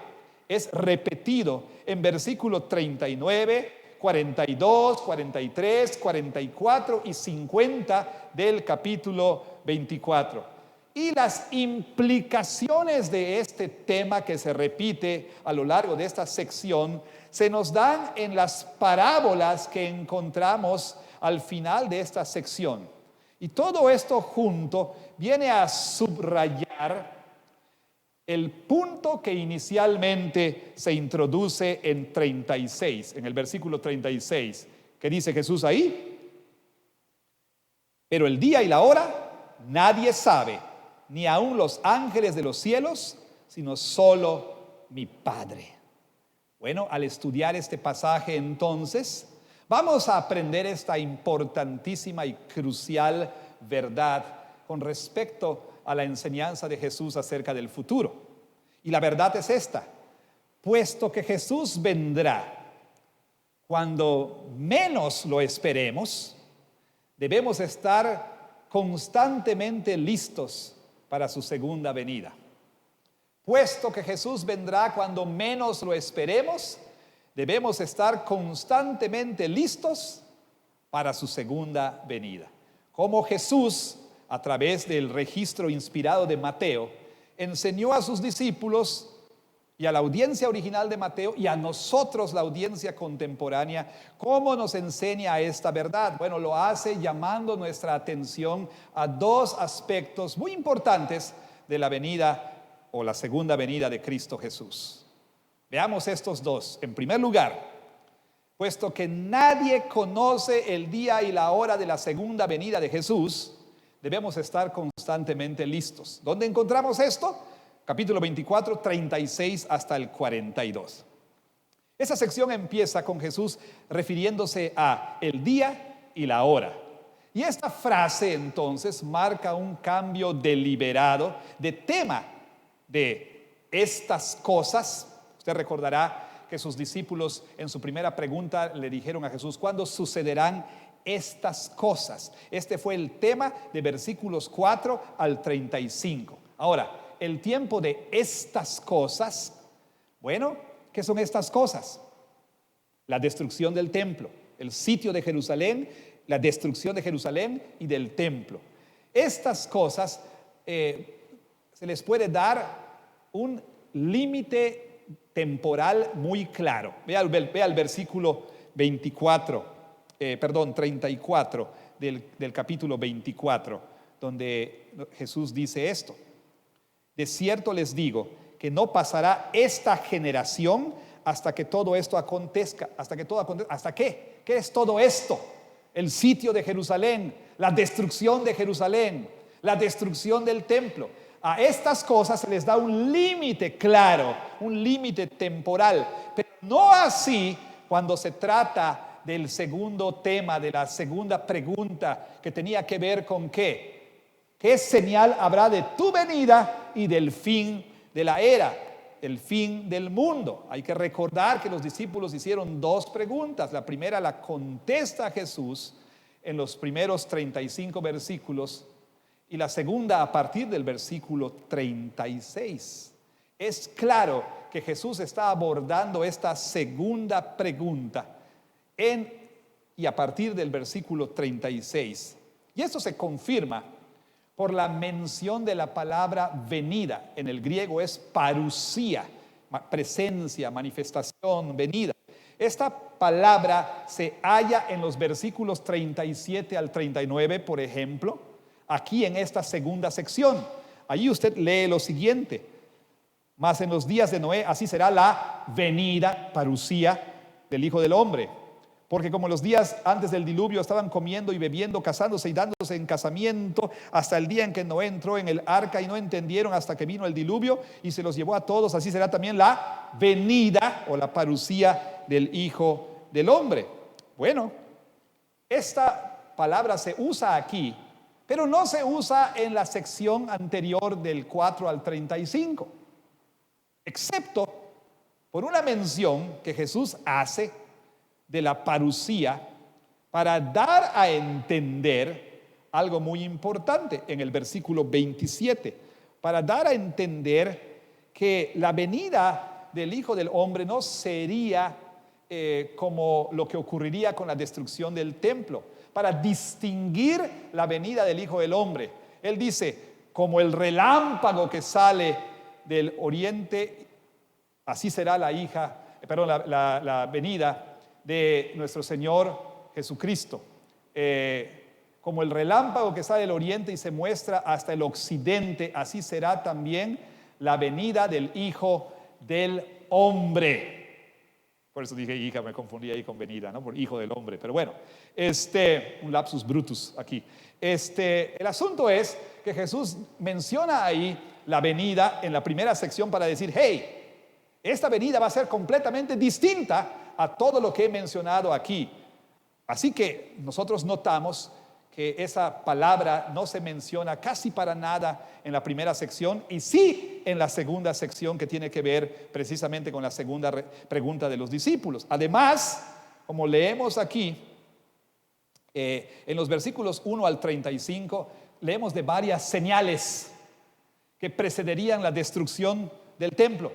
es repetido en versículo 39, 42, 43, 44 y 50 del capítulo 24. Y las implicaciones de este tema que se repite a lo largo de esta sección se nos dan en las parábolas que encontramos al final de esta sección. Y todo esto junto viene a subrayar el punto que inicialmente se introduce en 36, en el versículo 36, que dice Jesús ahí: pero el día y la hora nadie sabe, ni aun los ángeles de los cielos, sino solo mi Padre. Bueno, al estudiar este pasaje entonces, vamos a aprender esta importantísima y crucial verdad con respecto a la enseñanza de Jesús acerca del futuro. Y la verdad es esta: puesto que Jesús vendrá cuando menos lo esperemos, debemos estar constantemente listos para su segunda venida. Puesto que Jesús vendrá cuando menos lo esperemos, debemos estar constantemente listos para su segunda venida. Como Jesús, a través del registro inspirado de Mateo, enseñó a sus discípulos y a la audiencia original de Mateo y a nosotros, la audiencia contemporánea, ¿cómo nos enseña esta verdad? Bueno, lo hace llamando nuestra atención a dos aspectos muy importantes de la venida o la segunda venida de Cristo Jesús. Veamos estos dos. En primer lugar, puesto que nadie conoce el día y la hora de la segunda venida de Jesús, debemos estar constantemente listos. ¿Dónde encontramos esto? Capítulo 24, 36 hasta el 42. Esa sección empieza con Jesús refiriéndose a el día y la hora. Y esta frase entonces marca un cambio deliberado de tema de estas cosas. Usted recordará que sus discípulos en su primera pregunta le dijeron a Jesús: ¿cuándo sucederán estas cosas? Este fue el tema de versículos 4 al 35. Ahora, el tiempo de estas cosas, bueno, ¿qué son estas cosas? La destrucción del templo, el sitio de Jerusalén, la destrucción de Jerusalén y del templo. Estas cosas se les puede dar un límite temporal muy claro. Vea el versículo 34 del capítulo 24, donde Jesús dice esto: de cierto les digo que no pasará esta generación hasta que todo esto acontezca. ¿Hasta qué? ¿Qué es todo esto? El sitio de Jerusalén, la destrucción de Jerusalén, la destrucción del templo. A estas cosas se les da un límite claro, un límite temporal, pero no así cuando se trata del segundo tema, de la segunda pregunta, que tenía que ver con ¿qué? ¿Qué señal habrá de tu venida y del fin de la era, el fin del mundo? Hay que recordar que los discípulos hicieron dos preguntas. La primera la contesta Jesús en los primeros 35 versículos y la segunda a partir del versículo 36. Es claro que Jesús está abordando esta segunda pregunta y a partir del versículo 36. Y esto se confirma por la mención de la palabra venida. En el griego es parusía, presencia, manifestación, venida. Esta palabra se halla en los versículos 37 al 39, por ejemplo, aquí en esta segunda sección. Allí usted lee lo siguiente: mas en los días de Noé así será la venida, parusía, del Hijo del Hombre. Porque como los días antes del diluvio estaban comiendo y bebiendo, casándose y dándose en casamiento, hasta el día en que Noé entró en el arca y no entendieron hasta que vino el diluvio y se los llevó a todos, así será también la venida o la parusía del Hijo del Hombre. Bueno, esta palabra se usa aquí, pero no se usa en la sección anterior del 4 al 35, excepto por una mención que Jesús hace de la parusía para dar a entender algo muy importante en el versículo 27, para dar a entender que la venida del Hijo del Hombre no sería como lo que ocurriría con la destrucción del templo, para distinguir la venida del Hijo del Hombre. Él dice: como el relámpago que sale del oriente, así será la venida de nuestro Señor Jesucristo. Como el relámpago que sale del oriente y se muestra hasta el occidente, así será también la venida del Hijo del Hombre. Por eso dije hija, me confundí ahí con venida, ¿no? Por Hijo del Hombre. Pero bueno, un lapsus brutus aquí. El asunto es que Jesús menciona ahí la venida en la primera sección para decir, hey, esta venida va a ser completamente distinta a todo lo que he mencionado aquí. Así que nosotros notamos que esa palabra no se menciona casi para nada en la primera sección y sí en la segunda sección, que tiene que ver precisamente con la segunda pregunta de los discípulos. Además, como leemos aquí, en los versículos 1 al 35, leemos de varias señales que precederían la destrucción del templo.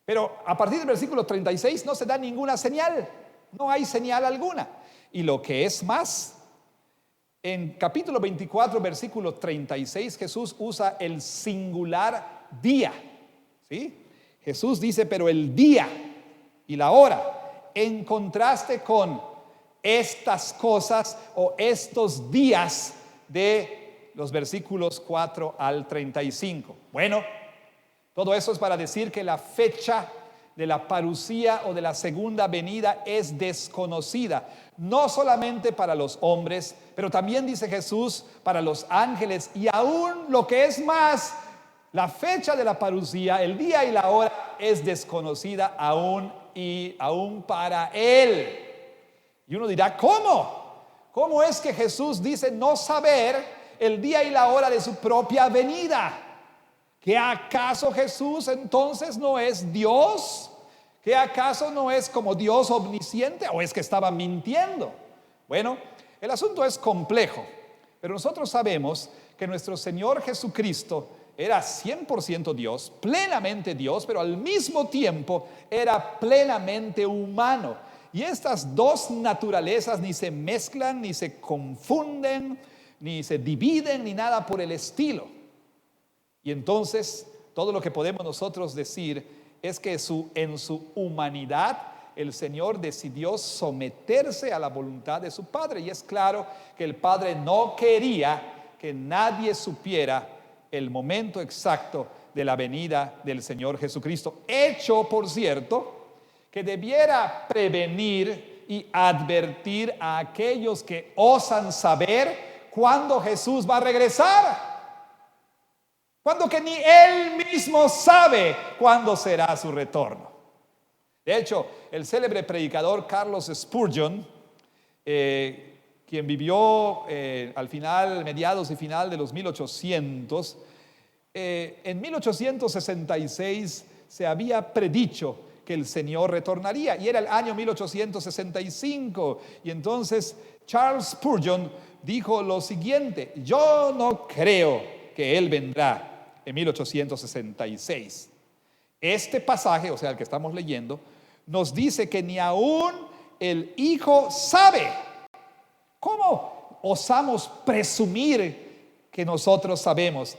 Pero a partir del versículo 36 no se da ninguna señal, no hay señal alguna. Y lo que es más, en capítulo 24, versículo 36, Jesús usa el singular día, ¿sí? Jesús dice, pero el día y la hora, en contraste con estas cosas o estos días de los versículos 4 al 35. Bueno, todo eso es para decir que la fecha de la parusía o de la segunda venida es desconocida, no solamente para los hombres, pero también, dice Jesús, para los ángeles, y aún lo que es más, la fecha de la parusía, el día y la hora es desconocida aún para Él. Y uno dirá, ¿cómo? ¿Cómo es que Jesús dice no saber el día y la hora de su propia venida? ¿Que acaso Jesús entonces no es Dios? ¿Que acaso no es como Dios omnisciente? ¿O es que estaba mintiendo? Bueno, el asunto es complejo, pero nosotros sabemos que nuestro Señor Jesucristo era 100% Dios, plenamente Dios, pero al mismo tiempo era plenamente humano. Y estas dos naturalezas ni se mezclan, ni se confunden, ni se dividen, ni nada por el estilo. Y entonces, todo lo que podemos nosotros decir es que en su humanidad el Señor decidió someterse a la voluntad de su Padre. Y es claro que el Padre no quería que nadie supiera el momento exacto de la venida del Señor Jesucristo. Hecho, por cierto, que debiera prevenir y advertir a aquellos que osan saber cuándo Jesús va a regresar. Cuando que ni Él mismo sabe cuándo será su retorno. De hecho, el célebre predicador Charles Spurgeon, quien vivió al final, mediados y final de los 1800, en 1866 se había predicho que el Señor retornaría, y era el año 1865, y entonces Charles Spurgeon dijo lo siguiente: yo no creo que Él vendrá en 1866. Este pasaje, o sea, el que estamos leyendo, nos dice que ni aún el Hijo sabe. ¿Cómo osamos presumir que nosotros sabemos?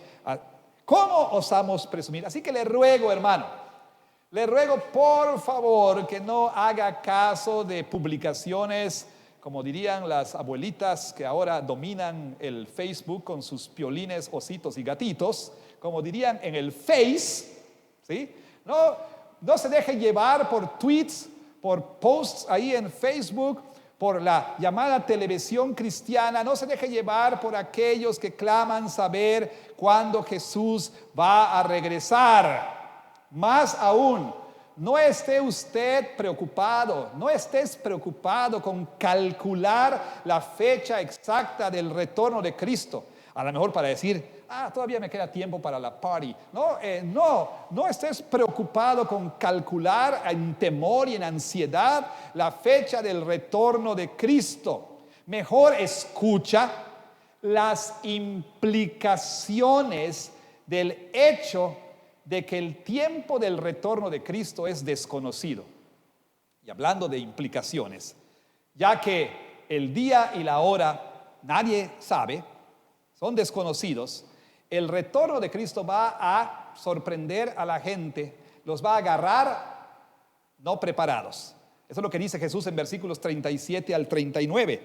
¿Cómo osamos presumir? Así que le ruego, hermano, le ruego por favor que no haga caso de publicaciones, como dirían las abuelitas que ahora dominan el Facebook con sus piolines, ositos y gatitos, como dirían en el Face, ¿sí? No se deje llevar por tweets, por posts ahí en Facebook, por la llamada televisión cristiana. No se deje llevar por aquellos que claman saber cuándo Jesús va a regresar. Más aún, no esté usted preocupado, no estés preocupado con calcular la fecha exacta del retorno de Cristo. A lo mejor para decir, todavía me queda tiempo para la party. No estés preocupado con calcular en temor y en ansiedad la fecha del retorno de Cristo. Mejor escucha las implicaciones del hecho de que el tiempo del retorno de Cristo es desconocido. Y hablando de implicaciones, ya que el día y la hora nadie sabe, son desconocidos, el retorno de Cristo va a sorprender a la gente, los va a agarrar no preparados. Eso es lo que dice Jesús en versículos 37 al 39.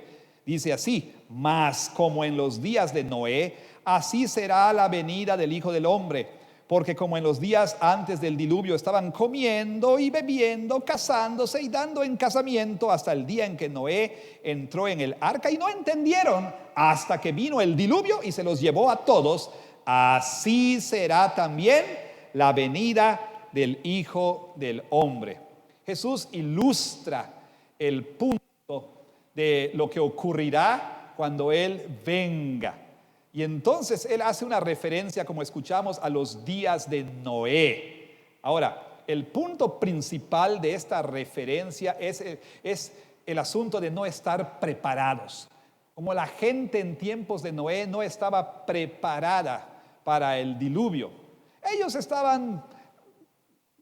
Dice así: mas como en los días de Noé, así será la venida del Hijo del Hombre. porque como en los días antes del diluvio estaban comiendo y bebiendo, casándose y dando en casamiento hasta el día en que Noé entró en el arca y no entendieron hasta que vino el diluvio y se los llevó a todos, así será también la venida del Hijo del Hombre. Jesús ilustra el punto de lo que ocurrirá cuando Él venga. Y entonces Él hace una referencia, como escuchamos, a los días de Noé. Ahora, el punto principal de esta referencia es el asunto de no estar preparados. Como la gente en tiempos de Noé no estaba preparada para el diluvio. Ellos estaban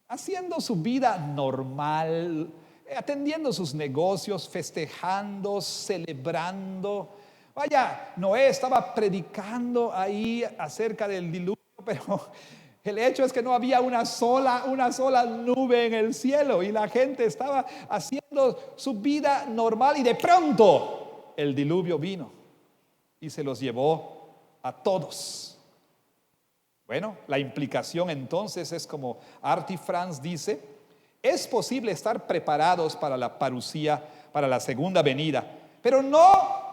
haciendo su vida normal, atendiendo sus negocios, festejando, celebrando. Vaya, Noé estaba predicando ahí acerca del diluvio, pero el hecho es que no había una sola nube en el cielo y la gente estaba haciendo su vida normal y de pronto el diluvio vino y se los llevó a todos. Bueno, la implicación entonces es como Artie France dice: es posible estar preparados para la parucía, para la segunda venida, pero no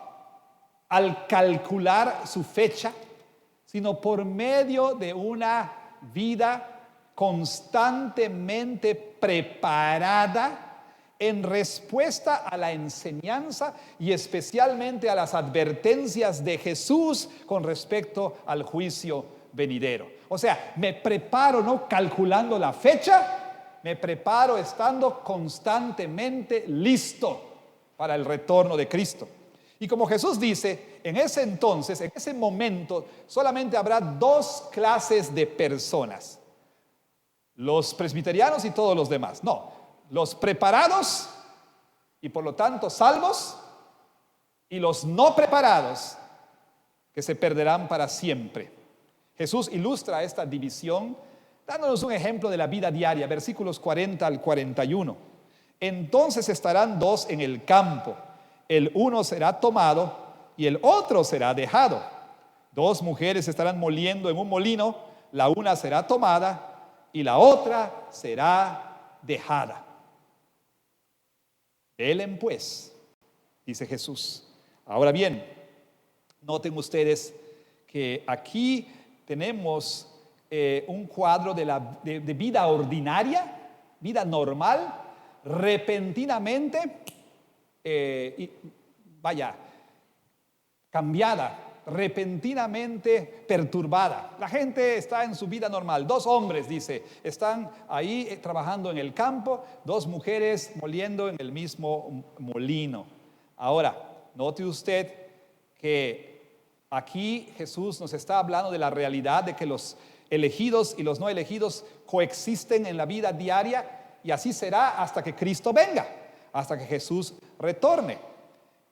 al calcular su fecha, sino por medio de una vida constantemente preparada en respuesta a la enseñanza y especialmente a las advertencias de Jesús con respecto al juicio venidero. O sea, me preparo no calculando la fecha, me preparo estando constantemente listo para el retorno de Cristo. Y como Jesús dice, en ese entonces, en ese momento, solamente habrá dos clases de personas: los presbiterianos y todos los demás. No, los preparados y por lo tanto salvos, y los no preparados que se perderán para siempre. Jesús ilustra esta división dándonos un ejemplo de la vida diaria, versículos 40 al 41. Entonces estarán dos en el campo, el uno será tomado y el otro será dejado. Dos mujeres estarán moliendo en un molino, la una será tomada y la otra será dejada. Velen pues, dice Jesús. Ahora bien, noten ustedes que aquí tenemos un cuadro de vida ordinaria, vida normal, repentinamente cambiada, repentinamente perturbada. La gente está en su vida normal. Dos hombres, dice, están ahí trabajando en el campo, dos mujeres moliendo en el mismo molino. Ahora, note usted que aquí Jesús nos está hablando de la realidad de que los elegidos y los no elegidos coexisten en la vida diaria, y así será hasta que Cristo venga, hasta que Jesús retorne.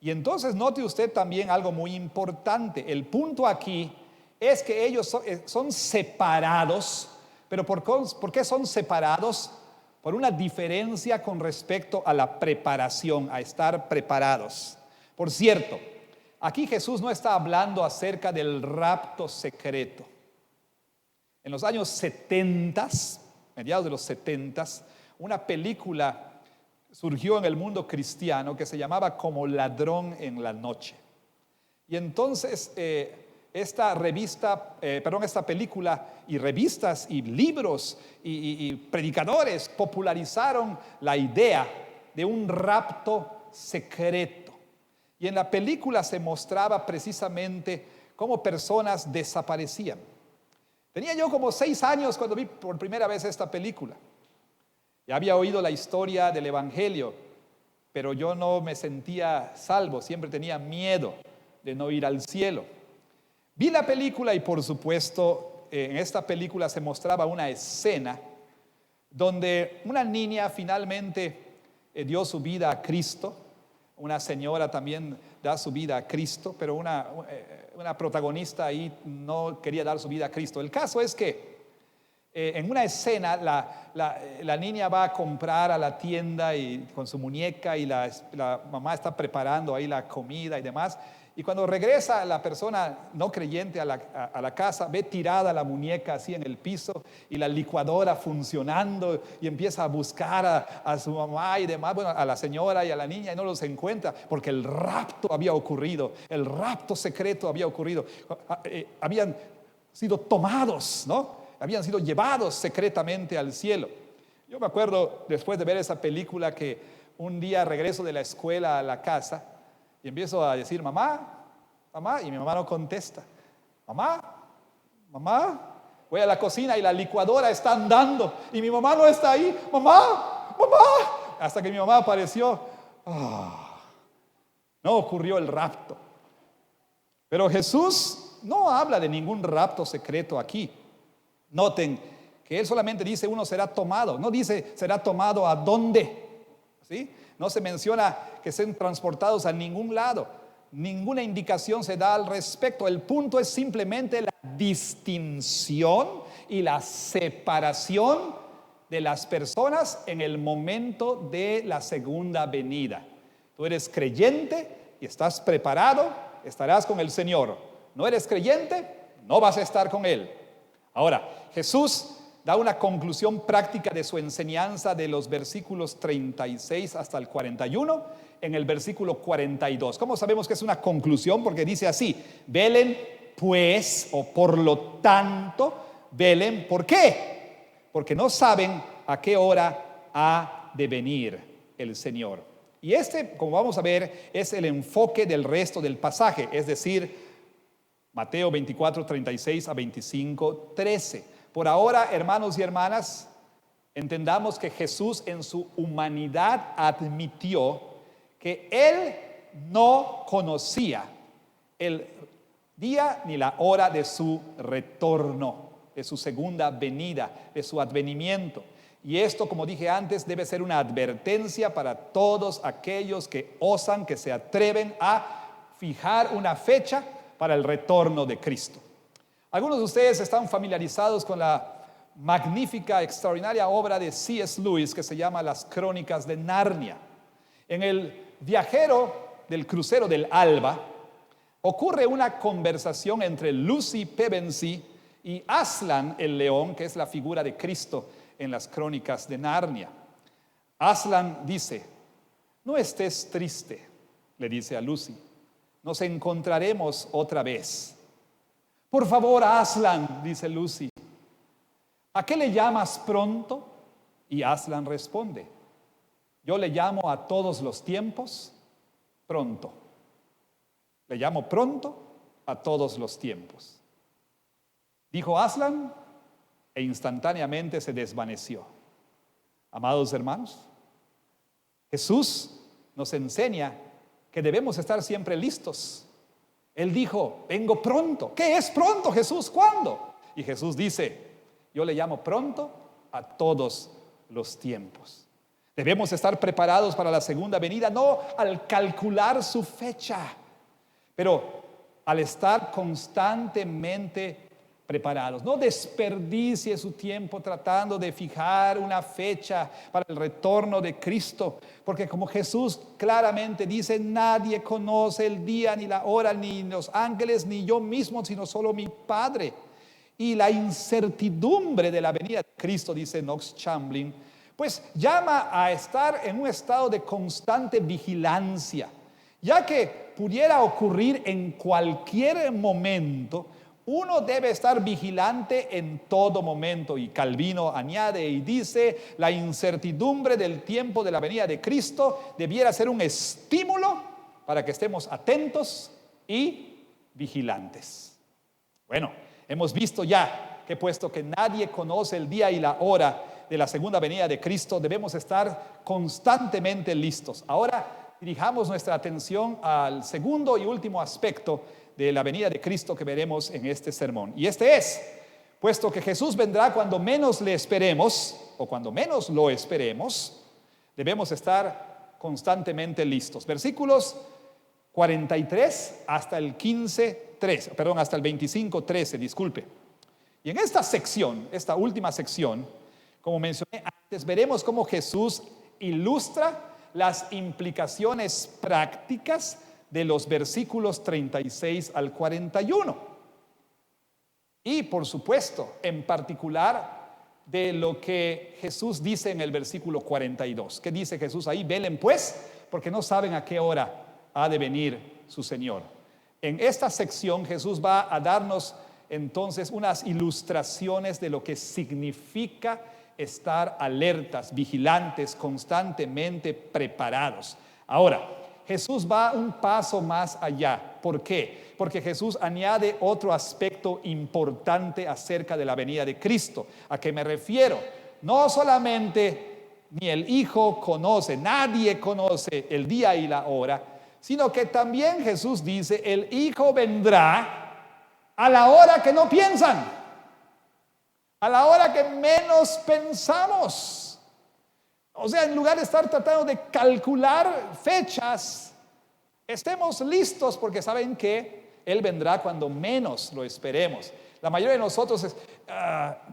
Y entonces note usted también algo muy importante. El punto aquí es que ellos son separados. ¿Pero por qué son separados? Por una diferencia con respecto a la preparación, a estar preparados. Por cierto, aquí Jesús no está hablando acerca del rapto secreto. En los años 70, mediados de los 70, una película surgió en el mundo cristiano que se llamaba Como ladrón en la noche. Y entonces esta película y revistas y libros y predicadores popularizaron la idea de un rapto secreto. Y en la película se mostraba precisamente cómo personas desaparecían. Tenía yo como 6 años cuando vi por primera vez esta película. Ya había oído la historia del Evangelio, pero yo no me sentía salvo, siempre tenía miedo de no ir al cielo. Vi la película y por supuesto en esta película se mostraba una escena donde una niña finalmente dio su vida a Cristo, una señora también da su vida a Cristo, pero una protagonista ahí no quería dar su vida a Cristo. El caso es que en una escena la niña va a comprar a la tienda y, con su muñeca, y la mamá está preparando ahí la comida y demás. Y cuando regresa la persona no creyente a la casa, ve tirada la muñeca así en el piso y la licuadora funcionando, y empieza a buscar a su mamá y demás, bueno, a la señora y a la niña, y no los encuentra porque el rapto había ocurrido, el rapto secreto había ocurrido. Habían sido tomados, ¿no? Habían sido llevados secretamente al cielo. Yo me acuerdo, después de ver esa película, que un día regreso de la escuela a la casa y empiezo a decir, mamá, mamá, y mi mamá no contesta. Mamá, mamá. Voy a la cocina y la licuadora está andando y mi mamá no está ahí. Mamá, mamá. Hasta que mi mamá apareció. No ocurrió el rapto. Pero Jesús no habla de ningún rapto secreto aquí. Noten que Él solamente dice uno será tomado. No dice será tomado a dónde. ¿Sí? No se menciona que sean transportados a ningún lado. Ninguna indicación se da al respecto. El punto es simplemente la distinción y la separación de las personas en el momento de la segunda venida. Tú eres creyente y estás preparado, estarás con el Señor. No eres creyente, no vas a estar con Él. Ahora, Jesús da una conclusión práctica de su enseñanza de los versículos 36 hasta el 41 en el versículo 42. ¿Cómo sabemos que es una conclusión? Porque dice así: velen pues, o por lo tanto, velen. ¿Por qué? Porque no saben a qué hora ha de venir el Señor. Y como vamos a ver, es el enfoque del resto del pasaje, es decir, Mateo 24, 36 a 25, 13. Por ahora, hermanos y hermanas, entendamos que Jesús en su humanidad admitió que Él no conocía el día ni la hora de su retorno, de su segunda venida, de su advenimiento. Y esto, como dije antes, debe ser una advertencia para todos aquellos que osan, que se atreven a fijar una fecha para el retorno de Cristo. Algunos de ustedes están familiarizados con la magnífica, extraordinaria obra de C.S. Lewis que se llama Las Crónicas de Narnia. En el viajero del crucero del Alba ocurre una conversación entre Lucy Pevensey y Aslan el león, que es la figura de Cristo en las Crónicas de Narnia. Aslan dice: no estés triste, le dice a Lucy, nos encontraremos otra vez. Por favor, Aslan, dice Lucy, ¿a qué le llamas pronto? Y Aslan responde: yo le llamo a todos los tiempos pronto. Le llamo pronto a todos los tiempos. Dijo Aslan e instantáneamente se desvaneció. Amados hermanos, Jesús nos enseña que debemos estar siempre listos. Él dijo: vengo pronto. ¿Qué es pronto, Jesús? ¿Cuándo? Y Jesús dice: yo le llamo pronto a todos los tiempos. Debemos estar preparados para la segunda venida, no al calcular su fecha, pero al estar constantemente preparados. No desperdicie su tiempo tratando de fijar una fecha para el retorno de Cristo, porque como Jesús claramente dice, nadie conoce el día ni la hora, ni los ángeles, ni yo mismo, sino solo mi Padre. Y la incertidumbre de la venida de Cristo, dice Knox Chamberlain, pues llama a estar en un estado de constante vigilancia, ya que pudiera ocurrir en cualquier momento. Uno debe estar vigilante en todo momento. Y Calvino añade y dice: la incertidumbre del tiempo de la venida de Cristo debiera ser un estímulo para que estemos atentos y vigilantes. Bueno, hemos visto ya que puesto que nadie conoce el día y la hora de la segunda venida de Cristo, debemos estar constantemente listos. Ahora dirijamos nuestra atención al segundo y último aspecto de la venida de Cristo que veremos en este sermón. Y este es: puesto que Jesús vendrá cuando menos le esperemos, o cuando menos lo esperemos, debemos estar constantemente listos. Versículos 43 hasta el 15:13, hasta el 25:13, disculpe. Y en esta sección, esta última sección, como mencioné antes, veremos cómo Jesús ilustra las implicaciones prácticas de los versículos 36 al 41. Y por supuesto, en particular, de lo que Jesús dice en el versículo 42. ¿Qué dice Jesús ahí? Velen pues, porque no saben a qué hora ha de venir su Señor. En esta sección Jesús va a darnos entonces unas ilustraciones de lo que significa estar alertas, vigilantes, constantemente preparados. Ahora, Jesús va un paso más allá. ¿Por qué? Porque Jesús añade otro aspecto importante acerca de la venida de Cristo. ¿A qué me refiero? No solamente ni el Hijo conoce, nadie conoce el día y la hora, sino que también Jesús dice, el Hijo vendrá a la hora que no piensan, a la hora que menos pensamos. O sea, en lugar de estar tratando de calcular fechas, estemos listos porque saben que Él vendrá cuando menos lo esperemos. La mayoría de nosotros,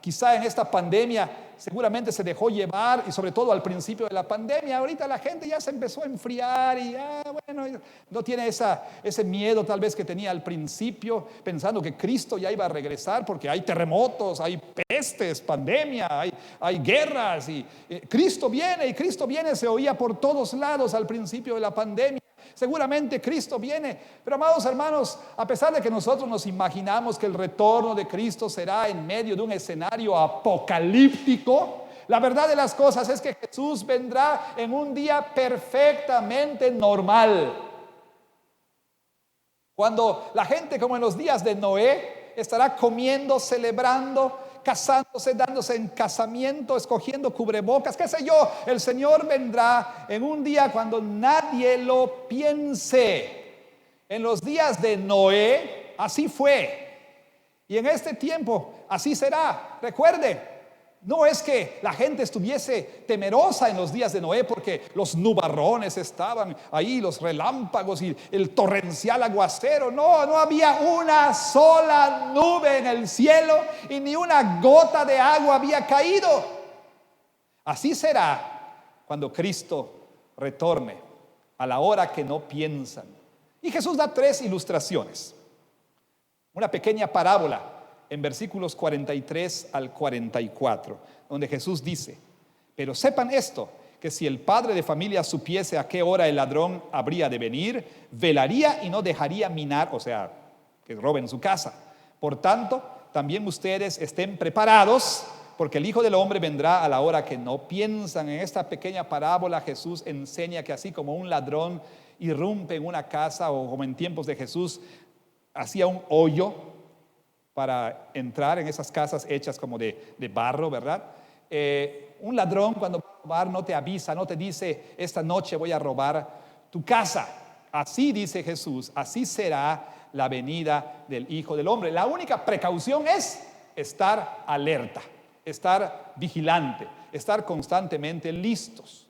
quizá en esta pandemia, seguramente se dejó llevar, y sobre todo al principio de la pandemia. Ahorita la gente ya se empezó a enfriar y bueno, no tiene ese miedo tal vez que tenía al principio, pensando que Cristo ya iba a regresar, porque hay terremotos, hay pestes, pandemia, hay guerras, y Cristo viene, se oía por todos lados al principio de la pandemia. Seguramente Cristo viene, pero amados hermanos, a pesar de que nosotros nos imaginamos que el retorno de Cristo será en medio de un escenario apocalíptico, la verdad de las cosas es que Jesús vendrá en un día perfectamente normal. Cuando la gente, como en los días de Noé, estará comiendo, celebrando, casándose, dándose en casamiento, escogiendo cubrebocas, qué sé yo, el Señor vendrá en un día cuando nadie lo piense. En los días de Noé así fue, y en este tiempo así será. Recuerde, no es que la gente estuviese temerosa en los días de Noé porque los nubarrones estaban ahí, los relámpagos y el torrencial aguacero. No había una sola nube en el cielo y ni una gota de agua había caído. Así será cuando Cristo retorne a la hora que no piensan. Y Jesús da 3 ilustraciones. Una pequeña parábola en versículos 43 al 44, donde Jesús dice: pero sepan esto, que si el padre de familia supiese a qué hora el ladrón habría de venir, velaría y no dejaría minar, o sea, que roben su casa. Por tanto, también ustedes estén preparados, porque el Hijo del Hombre vendrá a la hora que no piensan. En esta pequeña parábola Jesús enseña que así como un ladrón irrumpe en una casa, o como en tiempos de Jesús hacía un hoyo para entrar en esas casas hechas como de barro, ¿verdad? Un ladrón cuando va a robar no te avisa, no te dice: esta noche voy a robar tu casa. Así dice Jesús, así será la venida del Hijo del Hombre. La única precaución es estar alerta, estar vigilante, estar constantemente listos.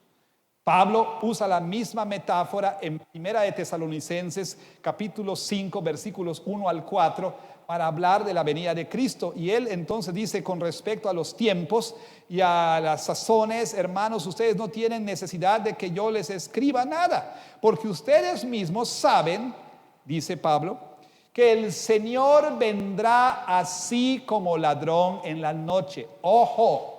Pablo usa la misma metáfora en 1 de Tesalonicenses capítulo 5 versículos 1 al 4 para hablar de la venida de Cristo. Y él entonces dice con respecto a los tiempos y a las sazones: hermanos, ustedes no tienen necesidad de que yo les escriba nada, porque ustedes mismos saben, dice Pablo, que el Señor vendrá así como ladrón en la noche. Ojo,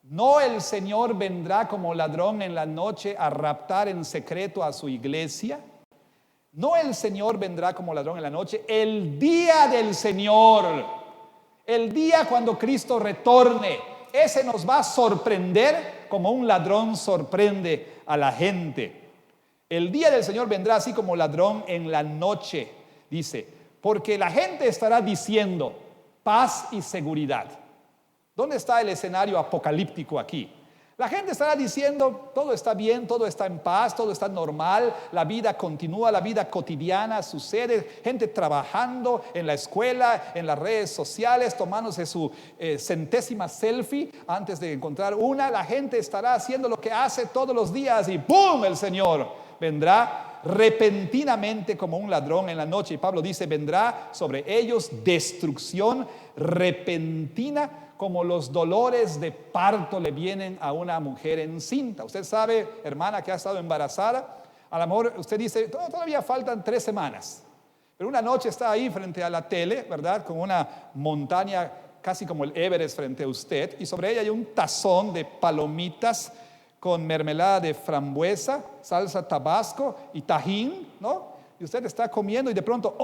no el Señor vendrá como ladrón en la noche a raptar en secreto a su iglesia. No el Señor vendrá como ladrón en la noche, el día del Señor, el día cuando Cristo retorne, ese nos va a sorprender como un ladrón sorprende a la gente. El día del Señor vendrá así como ladrón en la noche, dice, porque la gente estará diciendo paz y seguridad. ¿Dónde está el escenario apocalíptico aquí? La gente estará diciendo: todo está bien, todo está en paz, todo está normal, la vida continúa, la vida cotidiana sucede, gente trabajando en la escuela, en las redes sociales, tomándose su 100ª selfie antes de encontrar una. La gente estará haciendo lo que hace todos los días y ¡pum! El Señor vendrá repentinamente como un ladrón en la noche. Y Pablo dice, vendrá sobre ellos destrucción repentina, como los dolores de parto le vienen a una mujer encinta. Usted sabe, hermana, que ha estado embarazada, a lo mejor usted dice, todavía faltan 3 semanas. Pero una noche está ahí frente a la tele, ¿verdad? Con una montaña casi como el Everest frente a usted, y sobre ella hay un tazón de palomitas con mermelada de frambuesa, salsa tabasco y tajín, ¿no? Y usted está comiendo y de pronto,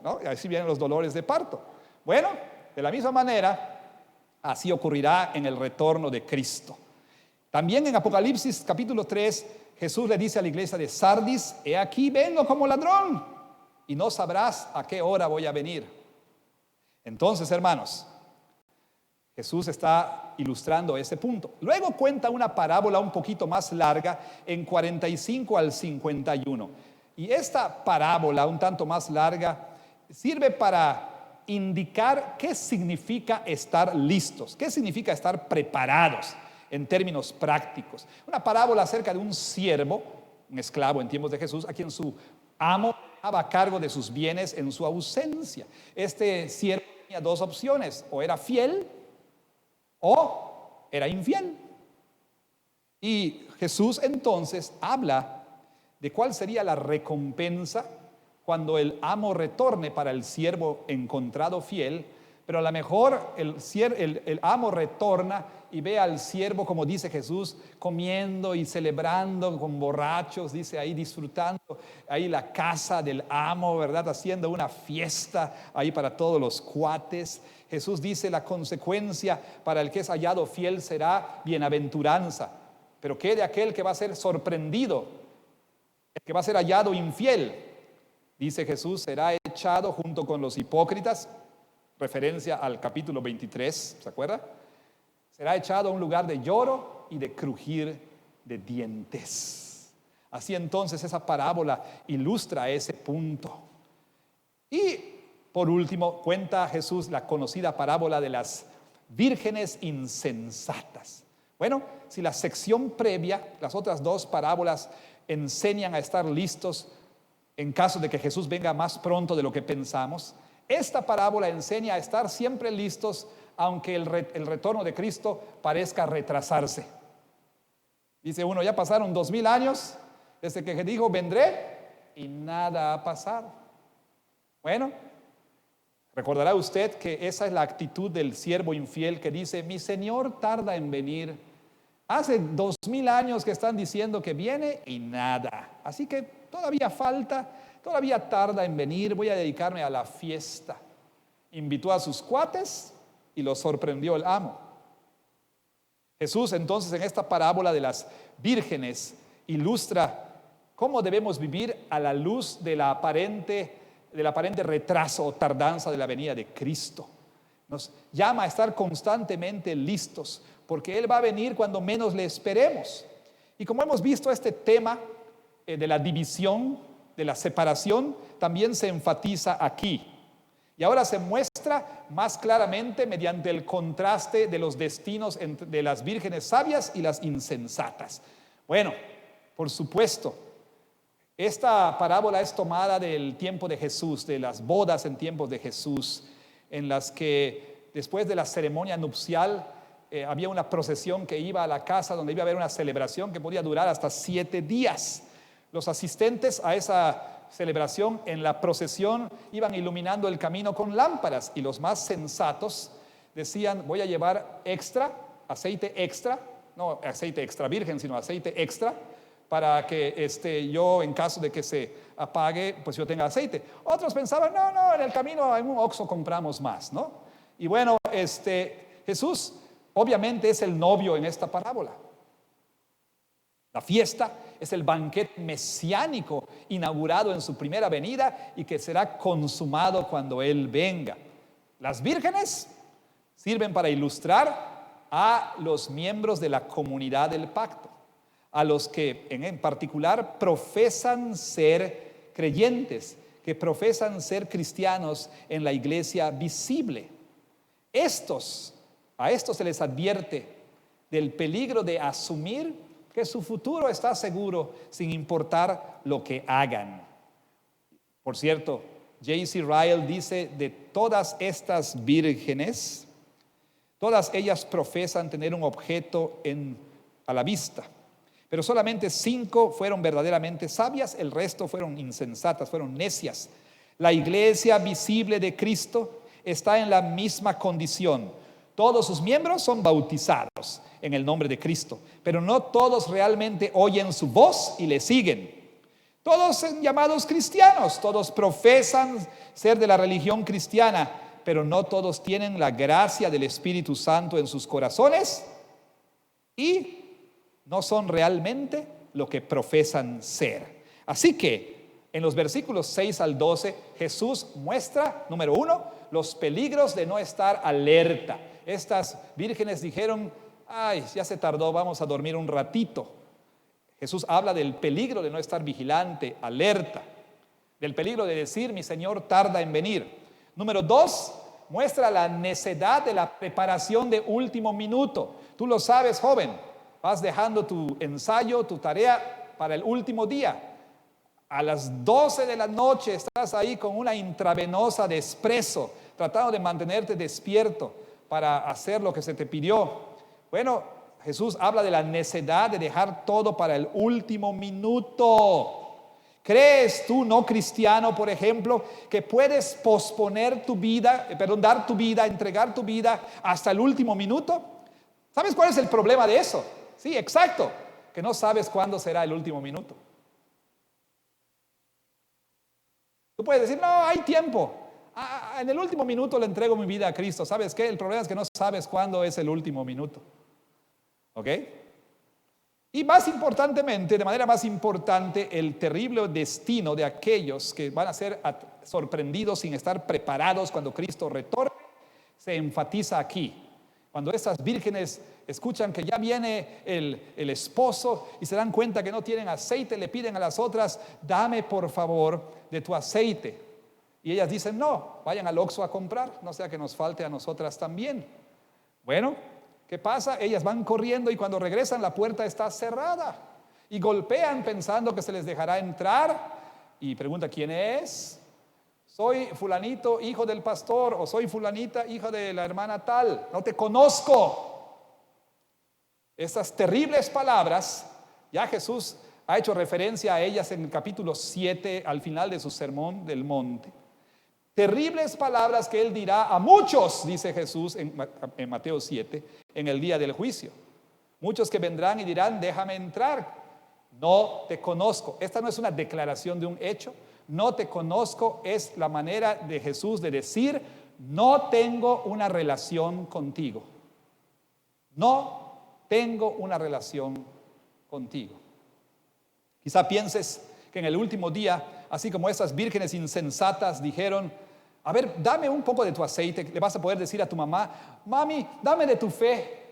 ¿no? Y así vienen los dolores de parto. Bueno, de la misma manera, así ocurrirá en el retorno de Cristo. También en Apocalipsis capítulo 3, Jesús le dice a la iglesia de Sardis, he aquí vengo como ladrón, y no sabrás a qué hora voy a venir. Entonces, hermanos, Jesús está ilustrando ese punto. Luego cuenta una parábola un poquito más larga en 45 al 51. Y esta parábola, un tanto más larga, sirve para indicar qué significa estar listos, qué significa estar preparados en términos prácticos. Una parábola acerca de un siervo, un esclavo en tiempos de Jesús, a quien su amo daba a cargo de sus bienes en su ausencia. Este siervo tenía 2 opciones, o era fiel o era infiel. Y Jesús entonces habla de cuál sería la recompensa cuando el amo retorne para el siervo encontrado fiel. Pero a lo mejor el amo retorna y ve al siervo, como dice Jesús, comiendo y celebrando con borrachos, dice ahí, disfrutando ahí la casa del amo, ¿verdad? Haciendo una fiesta ahí para todos los cuates. Jesús dice, la consecuencia para el que es hallado fiel será bienaventuranza. Pero ¿qué de aquel que va a ser sorprendido? El que va a ser hallado infiel, dice Jesús, será echado junto con los hipócritas. Referencia al capítulo 23, ¿se acuerda? Será echado a un lugar de lloro y de crujir de dientes. Así entonces esa parábola ilustra ese punto. Y por último cuenta Jesús la conocida parábola de las vírgenes insensatas. Bueno, si la sección previa, las otras 2 parábolas enseñan a estar listos en caso de que Jesús venga más pronto de lo que pensamos, esta parábola enseña a estar siempre listos aunque el retorno de Cristo parezca retrasarse. Dice uno, ya pasaron 2000 años desde que dijo vendré y nada ha pasado. Bueno, recordará usted que esa es la actitud del siervo infiel que dice, mi Señor tarda en venir. Hace 2000 años que están diciendo que viene y nada. Así que todavía falta, todavía tarda en venir, voy a dedicarme a la fiesta. Invitó a sus cuates y los sorprendió el amo. Jesús entonces en esta parábola de las vírgenes ilustra cómo debemos vivir a la luz del aparente retraso o tardanza de la venida de Cristo. Nos llama a estar constantemente listos, porque Él va a venir cuando menos le esperemos. Y como hemos visto, este tema de la división, de la separación, también se enfatiza aquí. Y ahora se muestra más claramente mediante el contraste de los destinos de las vírgenes sabias y las insensatas. Bueno, por supuesto, esta parábola es tomada del tiempo de Jesús, de las bodas en tiempos de Jesús, en las que después de la ceremonia nupcial había una procesión que iba a la casa donde iba a haber una celebración que podía durar hasta 7 días. Los asistentes a esa celebración en la procesión iban iluminando el camino con lámparas, y los más sensatos decían, voy a llevar aceite extra, no aceite extra virgen, sino aceite extra, para que yo, en caso de que se apague, pues yo tenga aceite. Otros pensaban, no, en el camino en un Oxxo compramos más, ¿no? Y bueno, Jesús obviamente es el novio en esta parábola. La fiesta es el banquete mesiánico inaugurado en su primera venida y que será consumado cuando Él venga. Las vírgenes sirven para ilustrar a los miembros de la comunidad del pacto, a los que en particular profesan ser creyentes, que profesan ser cristianos en la iglesia visible. A estos se les advierte del peligro de asumir que su futuro está seguro sin importar lo que hagan. Por cierto, J.C. Ryle dice de todas estas vírgenes, todas ellas profesan tener un objeto a la vista, pero solamente 5 fueron verdaderamente sabias, el resto fueron insensatas, fueron necias. La iglesia visible de Cristo está en la misma condición. Todos sus miembros son bautizados en el nombre de Cristo, pero no todos realmente oyen su voz y le siguen. Todos son llamados cristianos, todos profesan ser de la religión cristiana, pero no todos tienen la gracia del Espíritu Santo en sus corazones y no son realmente lo que profesan ser. Así que en los versículos 6 al 12, Jesús muestra, número 1, los peligros de no estar alerta. Estas vírgenes dijeron, ay, ya se tardó, vamos a dormir un ratito. Jesús habla del peligro de no estar vigilante, alerta, del peligro de decir, mi Señor tarda en venir. Número 2, muestra la necedad de la preparación de último minuto. Tú lo sabes, joven, vas dejando tu ensayo, tu tarea para el último día. A las 12 de la noche estás ahí con una intravenosa de espresso, tratando de mantenerte despierto para hacer lo que se te pidió. Bueno, Jesús habla de la necedad de dejar todo para el último minuto. ¿Crees tú, no cristiano, por ejemplo, que puedes posponer tu vida, dar tu vida, entregar tu vida hasta el último minuto? ¿Sabes cuál es el problema de eso? Sí, exacto, que no sabes cuándo será el último minuto. Tú puedes decir, no, hay tiempo. En el último minuto le entrego mi vida a Cristo. ¿Sabes qué? El problema es que no sabes cuándo es el último minuto. ¿Ok? Y más importantemente, de manera más importante, el terrible destino de aquellos que van a ser sorprendidos sin estar preparados cuando Cristo retorne, se enfatiza aquí. Cuando estas vírgenes escuchan que ya viene el esposo y se dan cuenta que no tienen aceite, le piden a las otras, dame por favor de tu aceite. Y ellas dicen, no, vayan al Oxxo a comprar, no sea que nos falte a nosotras también. Bueno, ¿qué pasa? Ellas van corriendo y cuando regresan la puerta está cerrada. Y golpean pensando que se les dejará entrar. Y pregunta, ¿quién es? Soy fulanito, hijo del pastor, o soy fulanita, hija de la hermana tal. No te conozco. Estas terribles palabras, ya Jesús ha hecho referencia a ellas en el capítulo 7, al final de su sermón del monte. Terribles palabras que él dirá a muchos, dice Jesús en Mateo 7, en el día del juicio. Muchos que vendrán y dirán, déjame entrar. No te conozco. Esta no es una declaración de un hecho. No te conozco es la manera de Jesús de decir, no tengo una relación contigo. No tengo una relación contigo. Quizá pienses que en el último día, así como esas vírgenes insensatas dijeron, a ver, dame un poco de tu aceite, le vas a poder decir a tu mamá, mami, dame de tu fe.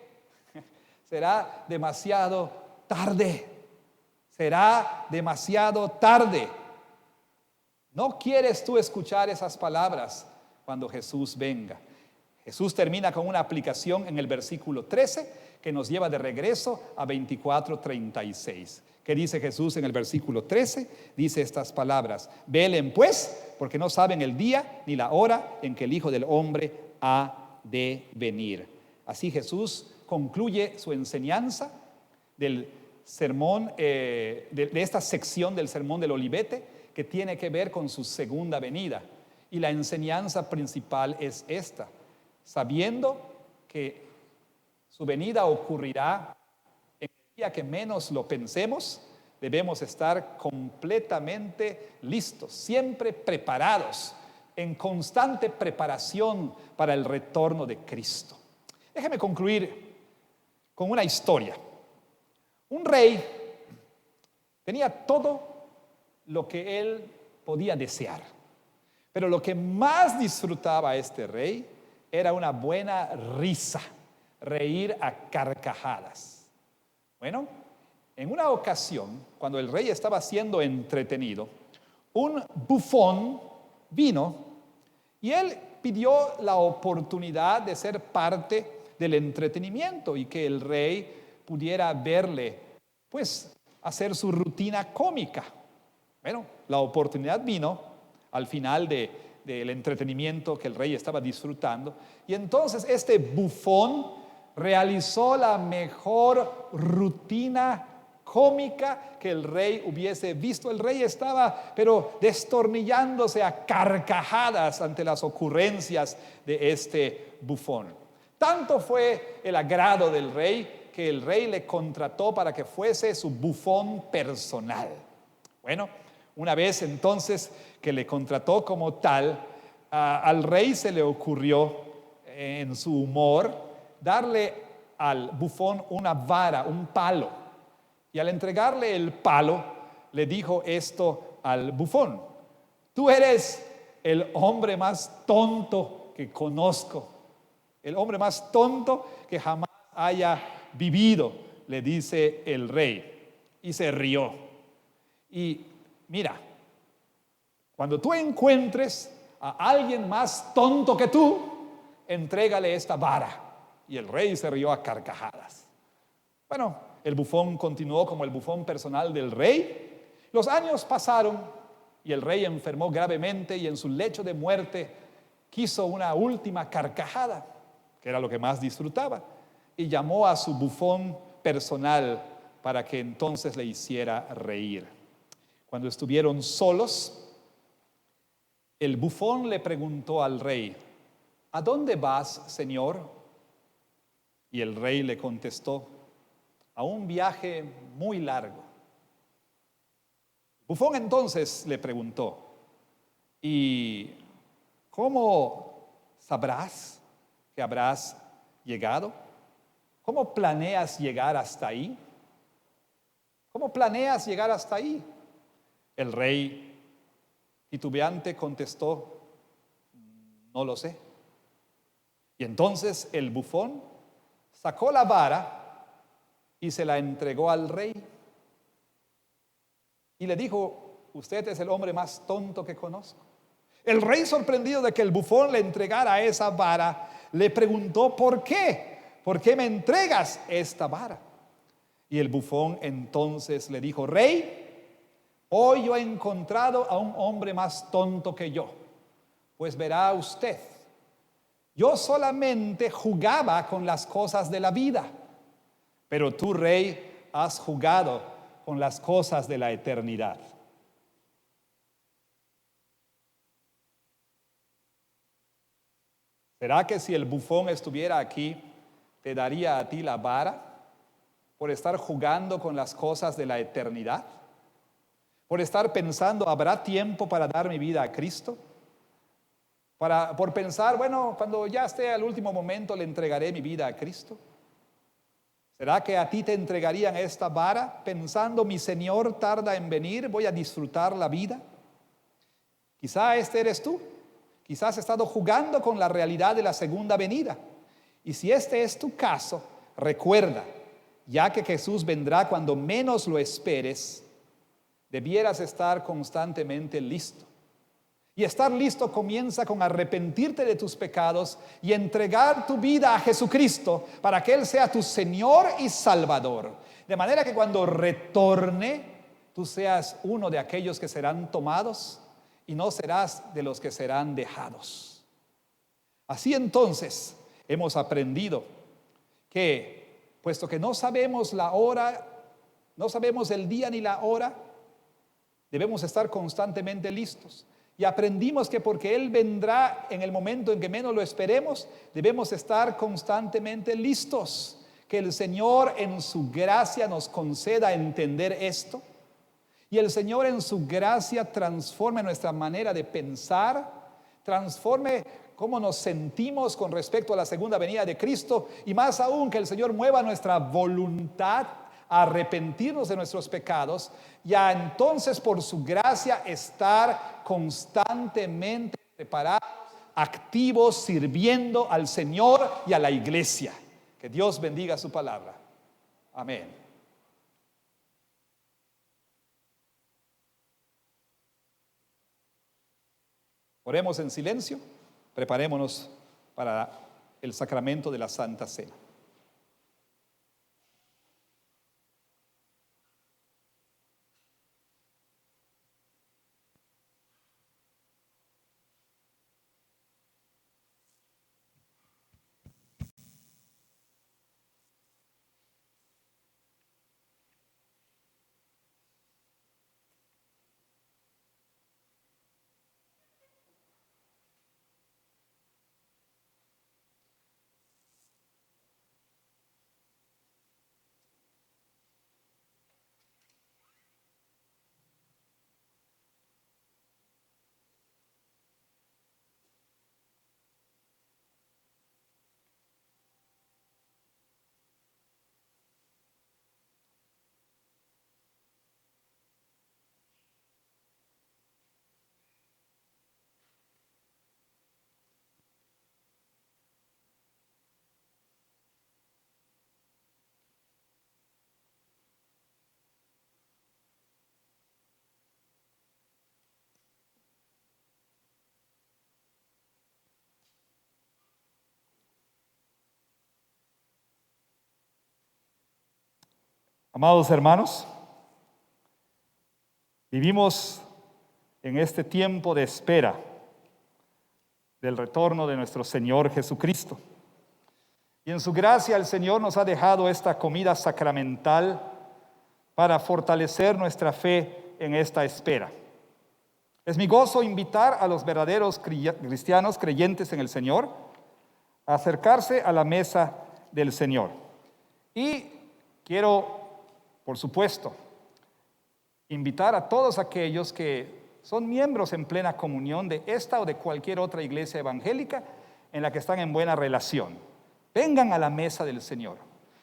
Será demasiado tarde. Será demasiado tarde. ¿No quieres tú escuchar esas palabras cuando Jesús venga? Jesús termina con una aplicación en el versículo 13 que nos lleva de regreso a 24:36. ¿Qué dice Jesús en el versículo 13? Dice estas palabras: velen pues, porque no saben el día ni la hora en que el Hijo del Hombre ha de venir. Así Jesús concluye su enseñanza del sermón, de esta sección del sermón del Olivete, que tiene que ver con su segunda venida. Y la enseñanza principal es esta: sabiendo que su venida ocurrirá en el día que menos lo pensemos, debemos estar completamente listos, siempre preparados, en constante preparación para el retorno de Cristo. Déjeme concluir con una historia. Un rey tenía todo lo que él podía desear, pero lo que más disfrutaba este rey era una buena risa, reír a carcajadas. Bueno, en una ocasión, cuando el rey estaba siendo entretenido, un bufón vino y él pidió la oportunidad de ser parte del entretenimiento y que el rey pudiera verle pues, hacer su rutina cómica. Bueno, la oportunidad vino al final del entretenimiento que el rey estaba disfrutando, y entonces este bufón realizó la mejor rutina cómica que el rey hubiese visto. El rey estaba, pero destornillándose a carcajadas ante las ocurrencias de este bufón. Tanto fue el agrado del rey que el rey le contrató para que fuese su bufón personal. Bueno, una vez entonces que le contrató como tal, al rey se le ocurrió, en su humor, darle al bufón una vara, un palo. Y al entregarle el palo, le dijo esto al bufón: tú eres el hombre más tonto que conozco, el hombre más tonto que jamás haya vivido, le dice el rey. Y se rió. Y mira, cuando tú encuentres a alguien más tonto que tú, entrégale esta vara. Y el rey se rió a carcajadas. Bueno, el bufón continuó como el bufón personal del rey. Los años pasaron y el rey enfermó gravemente, y en su lecho de muerte quiso una última carcajada, que era lo que más disfrutaba, y llamó a su bufón personal para que entonces le hiciera reír. Cuando estuvieron solos, el bufón le preguntó al rey: ¿a dónde vas, señor? Y el rey le contestó: a un viaje muy largo. El bufón entonces le preguntó: ¿y cómo sabrás que habrás llegado? ¿Cómo planeas llegar hasta ahí? ¿Cómo planeas llegar hasta ahí? El rey, titubeante, contestó: no lo sé. Y entonces el bufón sacó la vara y se la entregó al rey. Y le dijo: usted es el hombre más tonto que conozco. El rey, sorprendido de que el bufón le entregara esa vara, le preguntó: ¿por qué? ¿Por qué me entregas esta vara? Y el bufón entonces le dijo: rey, hoy yo he encontrado a un hombre más tonto que yo. Pues verá usted, yo solamente jugaba con las cosas de la vida, pero tú, rey, has jugado con las cosas de la eternidad. ¿Será que si el bufón estuviera aquí, te daría a ti la vara por estar jugando con las cosas de la eternidad? Por estar pensando: ¿habrá tiempo para dar mi vida a Cristo? Por pensar: bueno, cuando ya esté al último momento le entregaré mi vida a Cristo. ¿Será que a ti te entregarían esta vara pensando: mi Señor tarda en venir, voy a disfrutar la vida? Quizá este eres tú. Quizás has estado jugando con la realidad de la segunda venida. Y si este es tu caso, recuerda, ya que Jesús vendrá cuando menos lo esperes, debieras estar constantemente listo. Y estar listo comienza con arrepentirte de tus pecados y entregar tu vida a Jesucristo para que Él sea tu Señor y Salvador. De manera que cuando retorne, tú seas uno de aquellos que serán tomados y no serás de los que serán dejados. Así entonces, hemos aprendido que, puesto que no sabemos la hora, no sabemos el día ni la hora, debemos estar constantemente listos. Y aprendimos que porque Él vendrá en el momento en que menos lo esperemos, debemos estar constantemente listos. Que el Señor en su gracia nos conceda entender esto. Y el Señor en su gracia transforme nuestra manera de pensar, transforme cómo nos sentimos con respecto a la segunda venida de Cristo, y más aún que el Señor mueva nuestra voluntad a arrepentirnos de nuestros pecados y a entonces por su gracia estar constantemente preparados, activos, sirviendo al Señor y a la iglesia. Que Dios bendiga su palabra. Amén. Oremos en silencio, preparémonos para el sacramento de la Santa Cena. Amados hermanos, vivimos en este tiempo de espera del retorno de nuestro Señor Jesucristo. Y en su gracia el Señor nos ha dejado esta comida sacramental para fortalecer nuestra fe en esta espera. Es mi gozo invitar a los verdaderos cristianos creyentes en el Señor a acercarse a la mesa del Señor. Y quiero, por supuesto, invitar a todos aquellos que son miembros en plena comunión de esta o de cualquier otra iglesia evangélica en la que están en buena relación. Vengan a la mesa del Señor.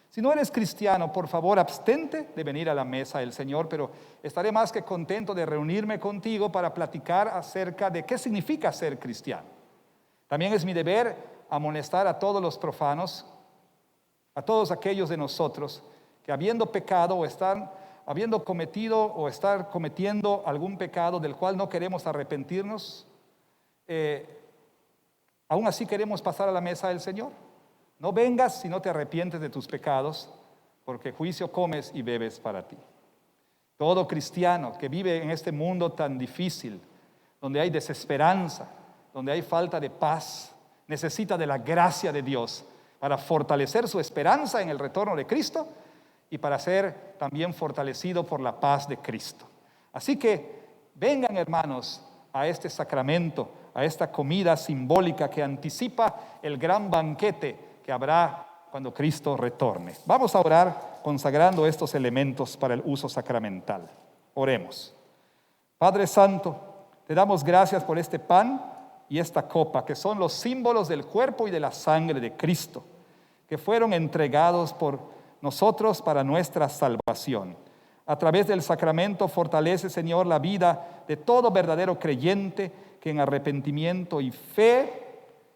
Si no eres cristiano, por favor, abstente de venir a la mesa del Señor, pero estaré más que contento de reunirme contigo para platicar acerca de qué significa ser cristiano. También es mi deber amonestar a todos los profanos, a todos aquellos de nosotros que habiendo pecado o habiendo cometido o estar cometiendo algún pecado del cual no queremos arrepentirnos, aún así queremos pasar a la mesa del Señor. No vengas si no te arrepientes de tus pecados, porque juicio comes y bebes para ti. Todo cristiano que vive en este mundo tan difícil, donde hay desesperanza, donde hay falta de paz, necesita de la gracia de Dios para fortalecer su esperanza en el retorno de Cristo y para ser también fortalecido por la paz de Cristo. Así que vengan, hermanos, a este sacramento, a esta comida simbólica que anticipa el gran banquete que habrá cuando Cristo retorne. Vamos a orar consagrando estos elementos para el uso sacramental. Oremos. Padre Santo, te damos gracias por este pan y esta copa, que son los símbolos del cuerpo y de la sangre de Cristo, que fueron entregados por nosotros para nuestra salvación. A través del sacramento fortalece, Señor, la vida de todo verdadero creyente que en arrepentimiento y fe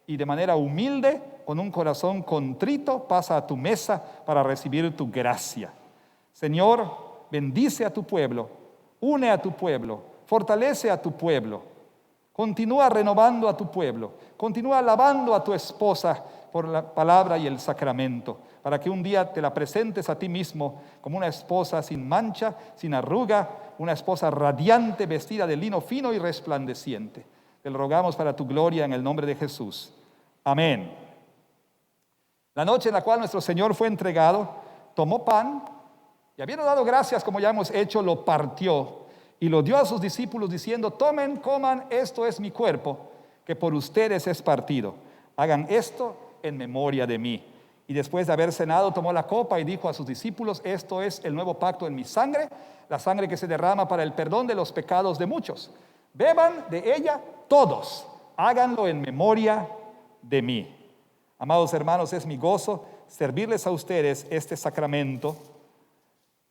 y de manera humilde, con un corazón contrito, pasa a tu mesa para recibir tu gracia. Señor, bendice a tu pueblo, une a tu pueblo, fortalece a tu pueblo, continúa renovando a tu pueblo, continúa alabando a tu esposa por la palabra y el sacramento, para que un día te la presentes a ti mismo como una esposa sin mancha, sin arruga, una esposa radiante, vestida de lino fino y resplandeciente. Te lo rogamos para tu gloria en el nombre de Jesús. Amén. La noche en la cual nuestro Señor fue entregado, tomó pan y habiendo dado gracias, como ya hemos hecho, lo partió y lo dio a sus discípulos diciendo: tomen, coman, esto es mi cuerpo, que por ustedes es partido. Hagan esto en memoria de mí. Y después de haber cenado, tomó la copa y dijo a sus discípulos: esto es el nuevo pacto en mi sangre, la sangre que se derrama para el perdón de los pecados de muchos. Beban de ella todos, háganlo en memoria de mí. Amados hermanos, es mi gozo servirles a ustedes este sacramento,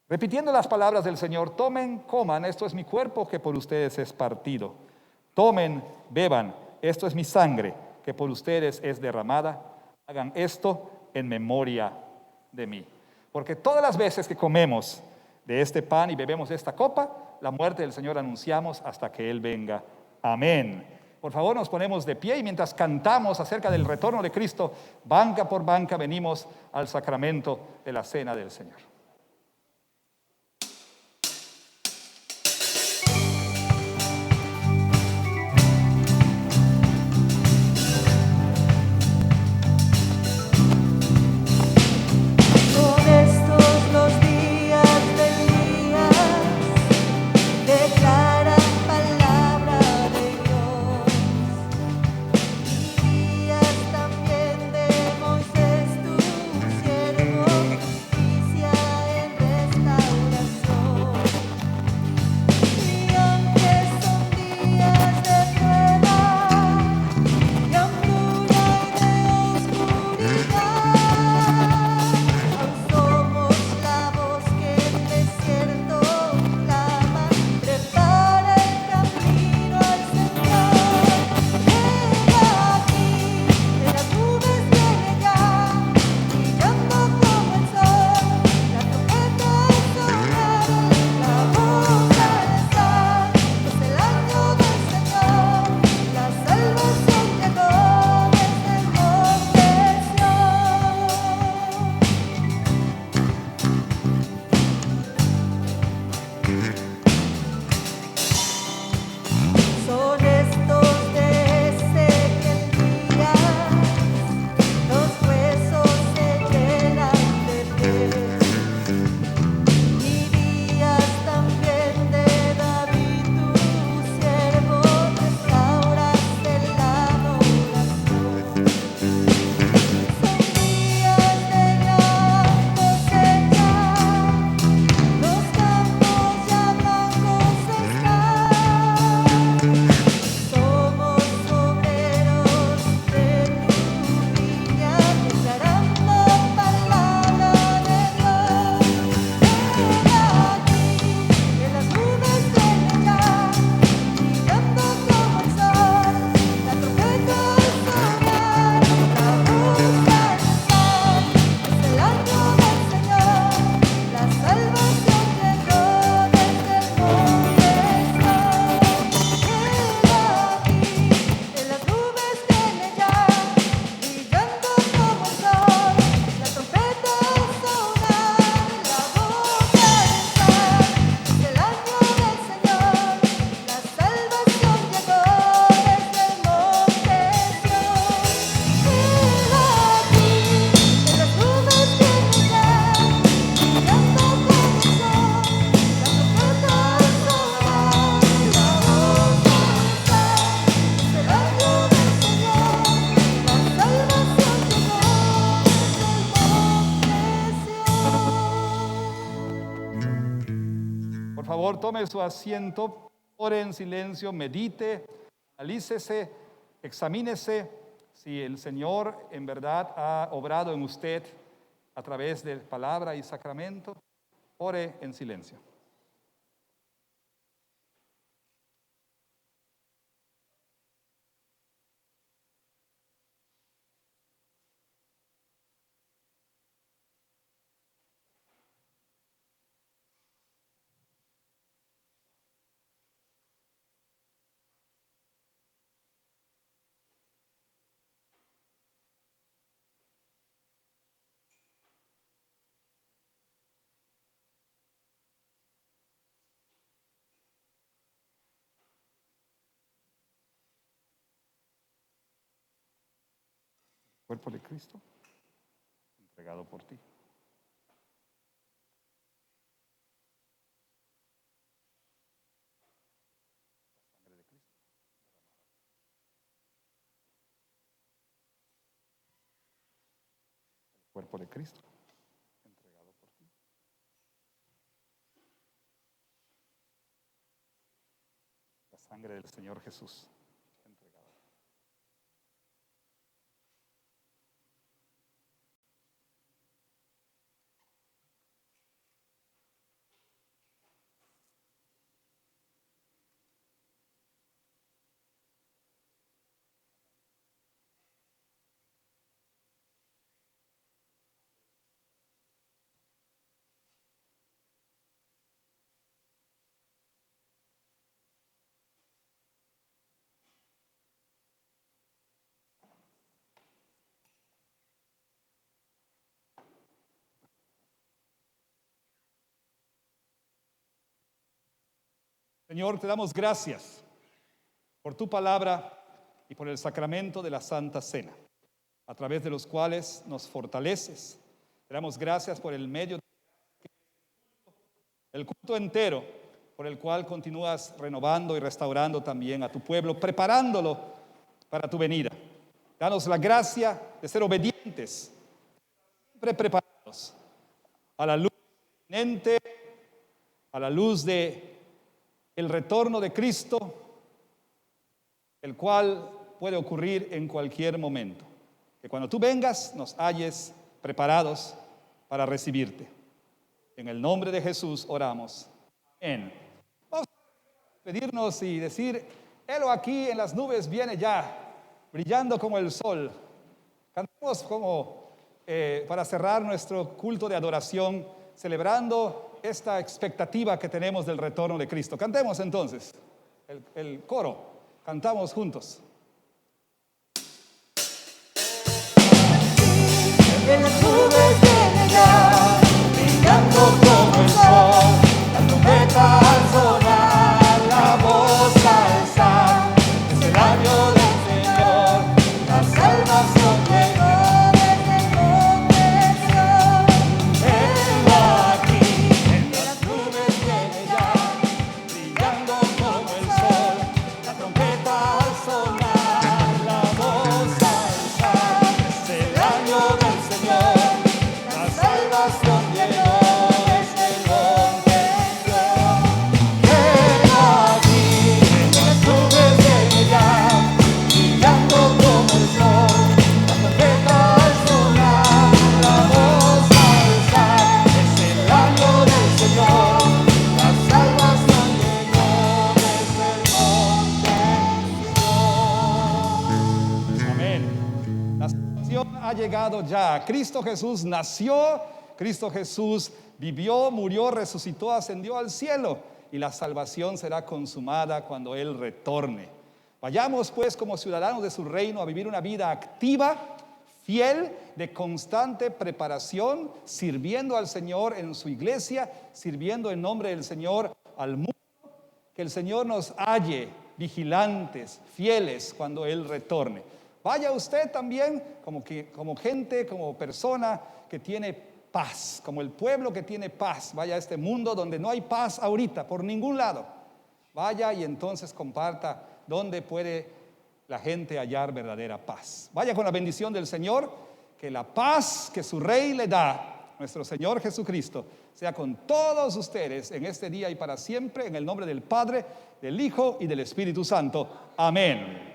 repitiendo las palabras del Señor: tomen, coman, esto es mi cuerpo que por ustedes es partido. Tomen, beban, esto es mi sangre que por ustedes es derramada. Hagan esto en memoria de mí. Porque todas las veces que comemos de este pan y bebemos de esta copa, la muerte del Señor anunciamos hasta que Él venga. Amén. Por favor, nos ponemos de pie y mientras cantamos acerca del retorno de Cristo, banca por banca venimos al sacramento de la cena del Señor. También de Moisés tu siervo, justicia favor, tome su asiento, ore en silencio, medite, analícese, examínese si el Señor en verdad ha obrado en usted a través de palabra y sacramento. Ore en silencio. Cuerpo de Cristo, entregado por ti. Sangre de Cristo. El cuerpo de Cristo, entregado por ti. La sangre del Señor Jesús, entregada. Señor, te damos gracias por tu palabra y por el sacramento de la Santa Cena, a través de los cuales nos fortaleces. Te damos gracias por el medio, el culto entero, por el cual continúas renovando y restaurando también a tu pueblo, preparándolo para tu venida. Danos la gracia de ser obedientes, siempre preparados a la luz inminente, a la luz de el retorno de Cristo, el cual puede ocurrir en cualquier momento. Que cuando tú vengas nos halles preparados para recibirte. En el nombre de Jesús oramos. Amén. Vamos a pedirnos y decir: Helo aquí en las nubes viene ya, brillando como el sol. Cantemos como para cerrar nuestro culto de adoración, celebrando esta expectativa que tenemos del retorno de Cristo. Cantemos entonces el coro, cantamos juntos. En las nubes viene ya, brillando como el sol, la trompeta al sonar, la voz al alzar, es el año del Señor, la salvación llegó desde el monte de Sion. Helo aquí, en las nubes viene ya, brillando como el sol, la trompeta al sonar, la voz al alzar, es el año del Señor, la salvación llegó desde el monte de Sion. Helo aquí, en las nubes viene ya, brillando como el sol, la trompeta al sonar, la voz al alzar, es el año del Señor, la salvación llegó desde el monte de Sion. Amén. La salvación ha llegado ya. Cristo Jesús nació, Cristo Jesús vivió, murió, resucitó, ascendió al cielo, y la salvación será consumada cuando Él retorne. Vayamos pues como ciudadanos de su reino a vivir una vida activa, fiel, de constante preparación, sirviendo al Señor en su iglesia, sirviendo en nombre del Señor al mundo. Que el Señor nos halle vigilantes, fieles cuando Él retorne. Vaya usted también como gente, como persona que tiene paz, como el pueblo que tiene paz. Vaya a este mundo donde no hay paz ahorita, por ningún lado. Vaya y entonces comparta dónde puede la gente hallar verdadera paz. Vaya con la bendición del Señor, que la paz que su Rey le da nuestro Señor Jesucristo, sea con todos ustedes en este día y para siempre, en el nombre del Padre, del Hijo y del Espíritu Santo. Amén.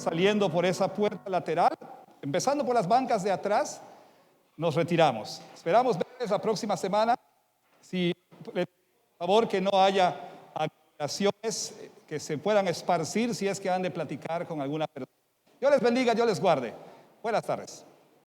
Saliendo por esa puerta lateral, empezando por las bancas de atrás, nos retiramos. Esperamos verles la próxima semana. Si les pido, por favor, que no haya aglomeraciones que se puedan esparcir si es que han de platicar con alguna persona. Dios les bendiga, Dios les guarde. Buenas tardes.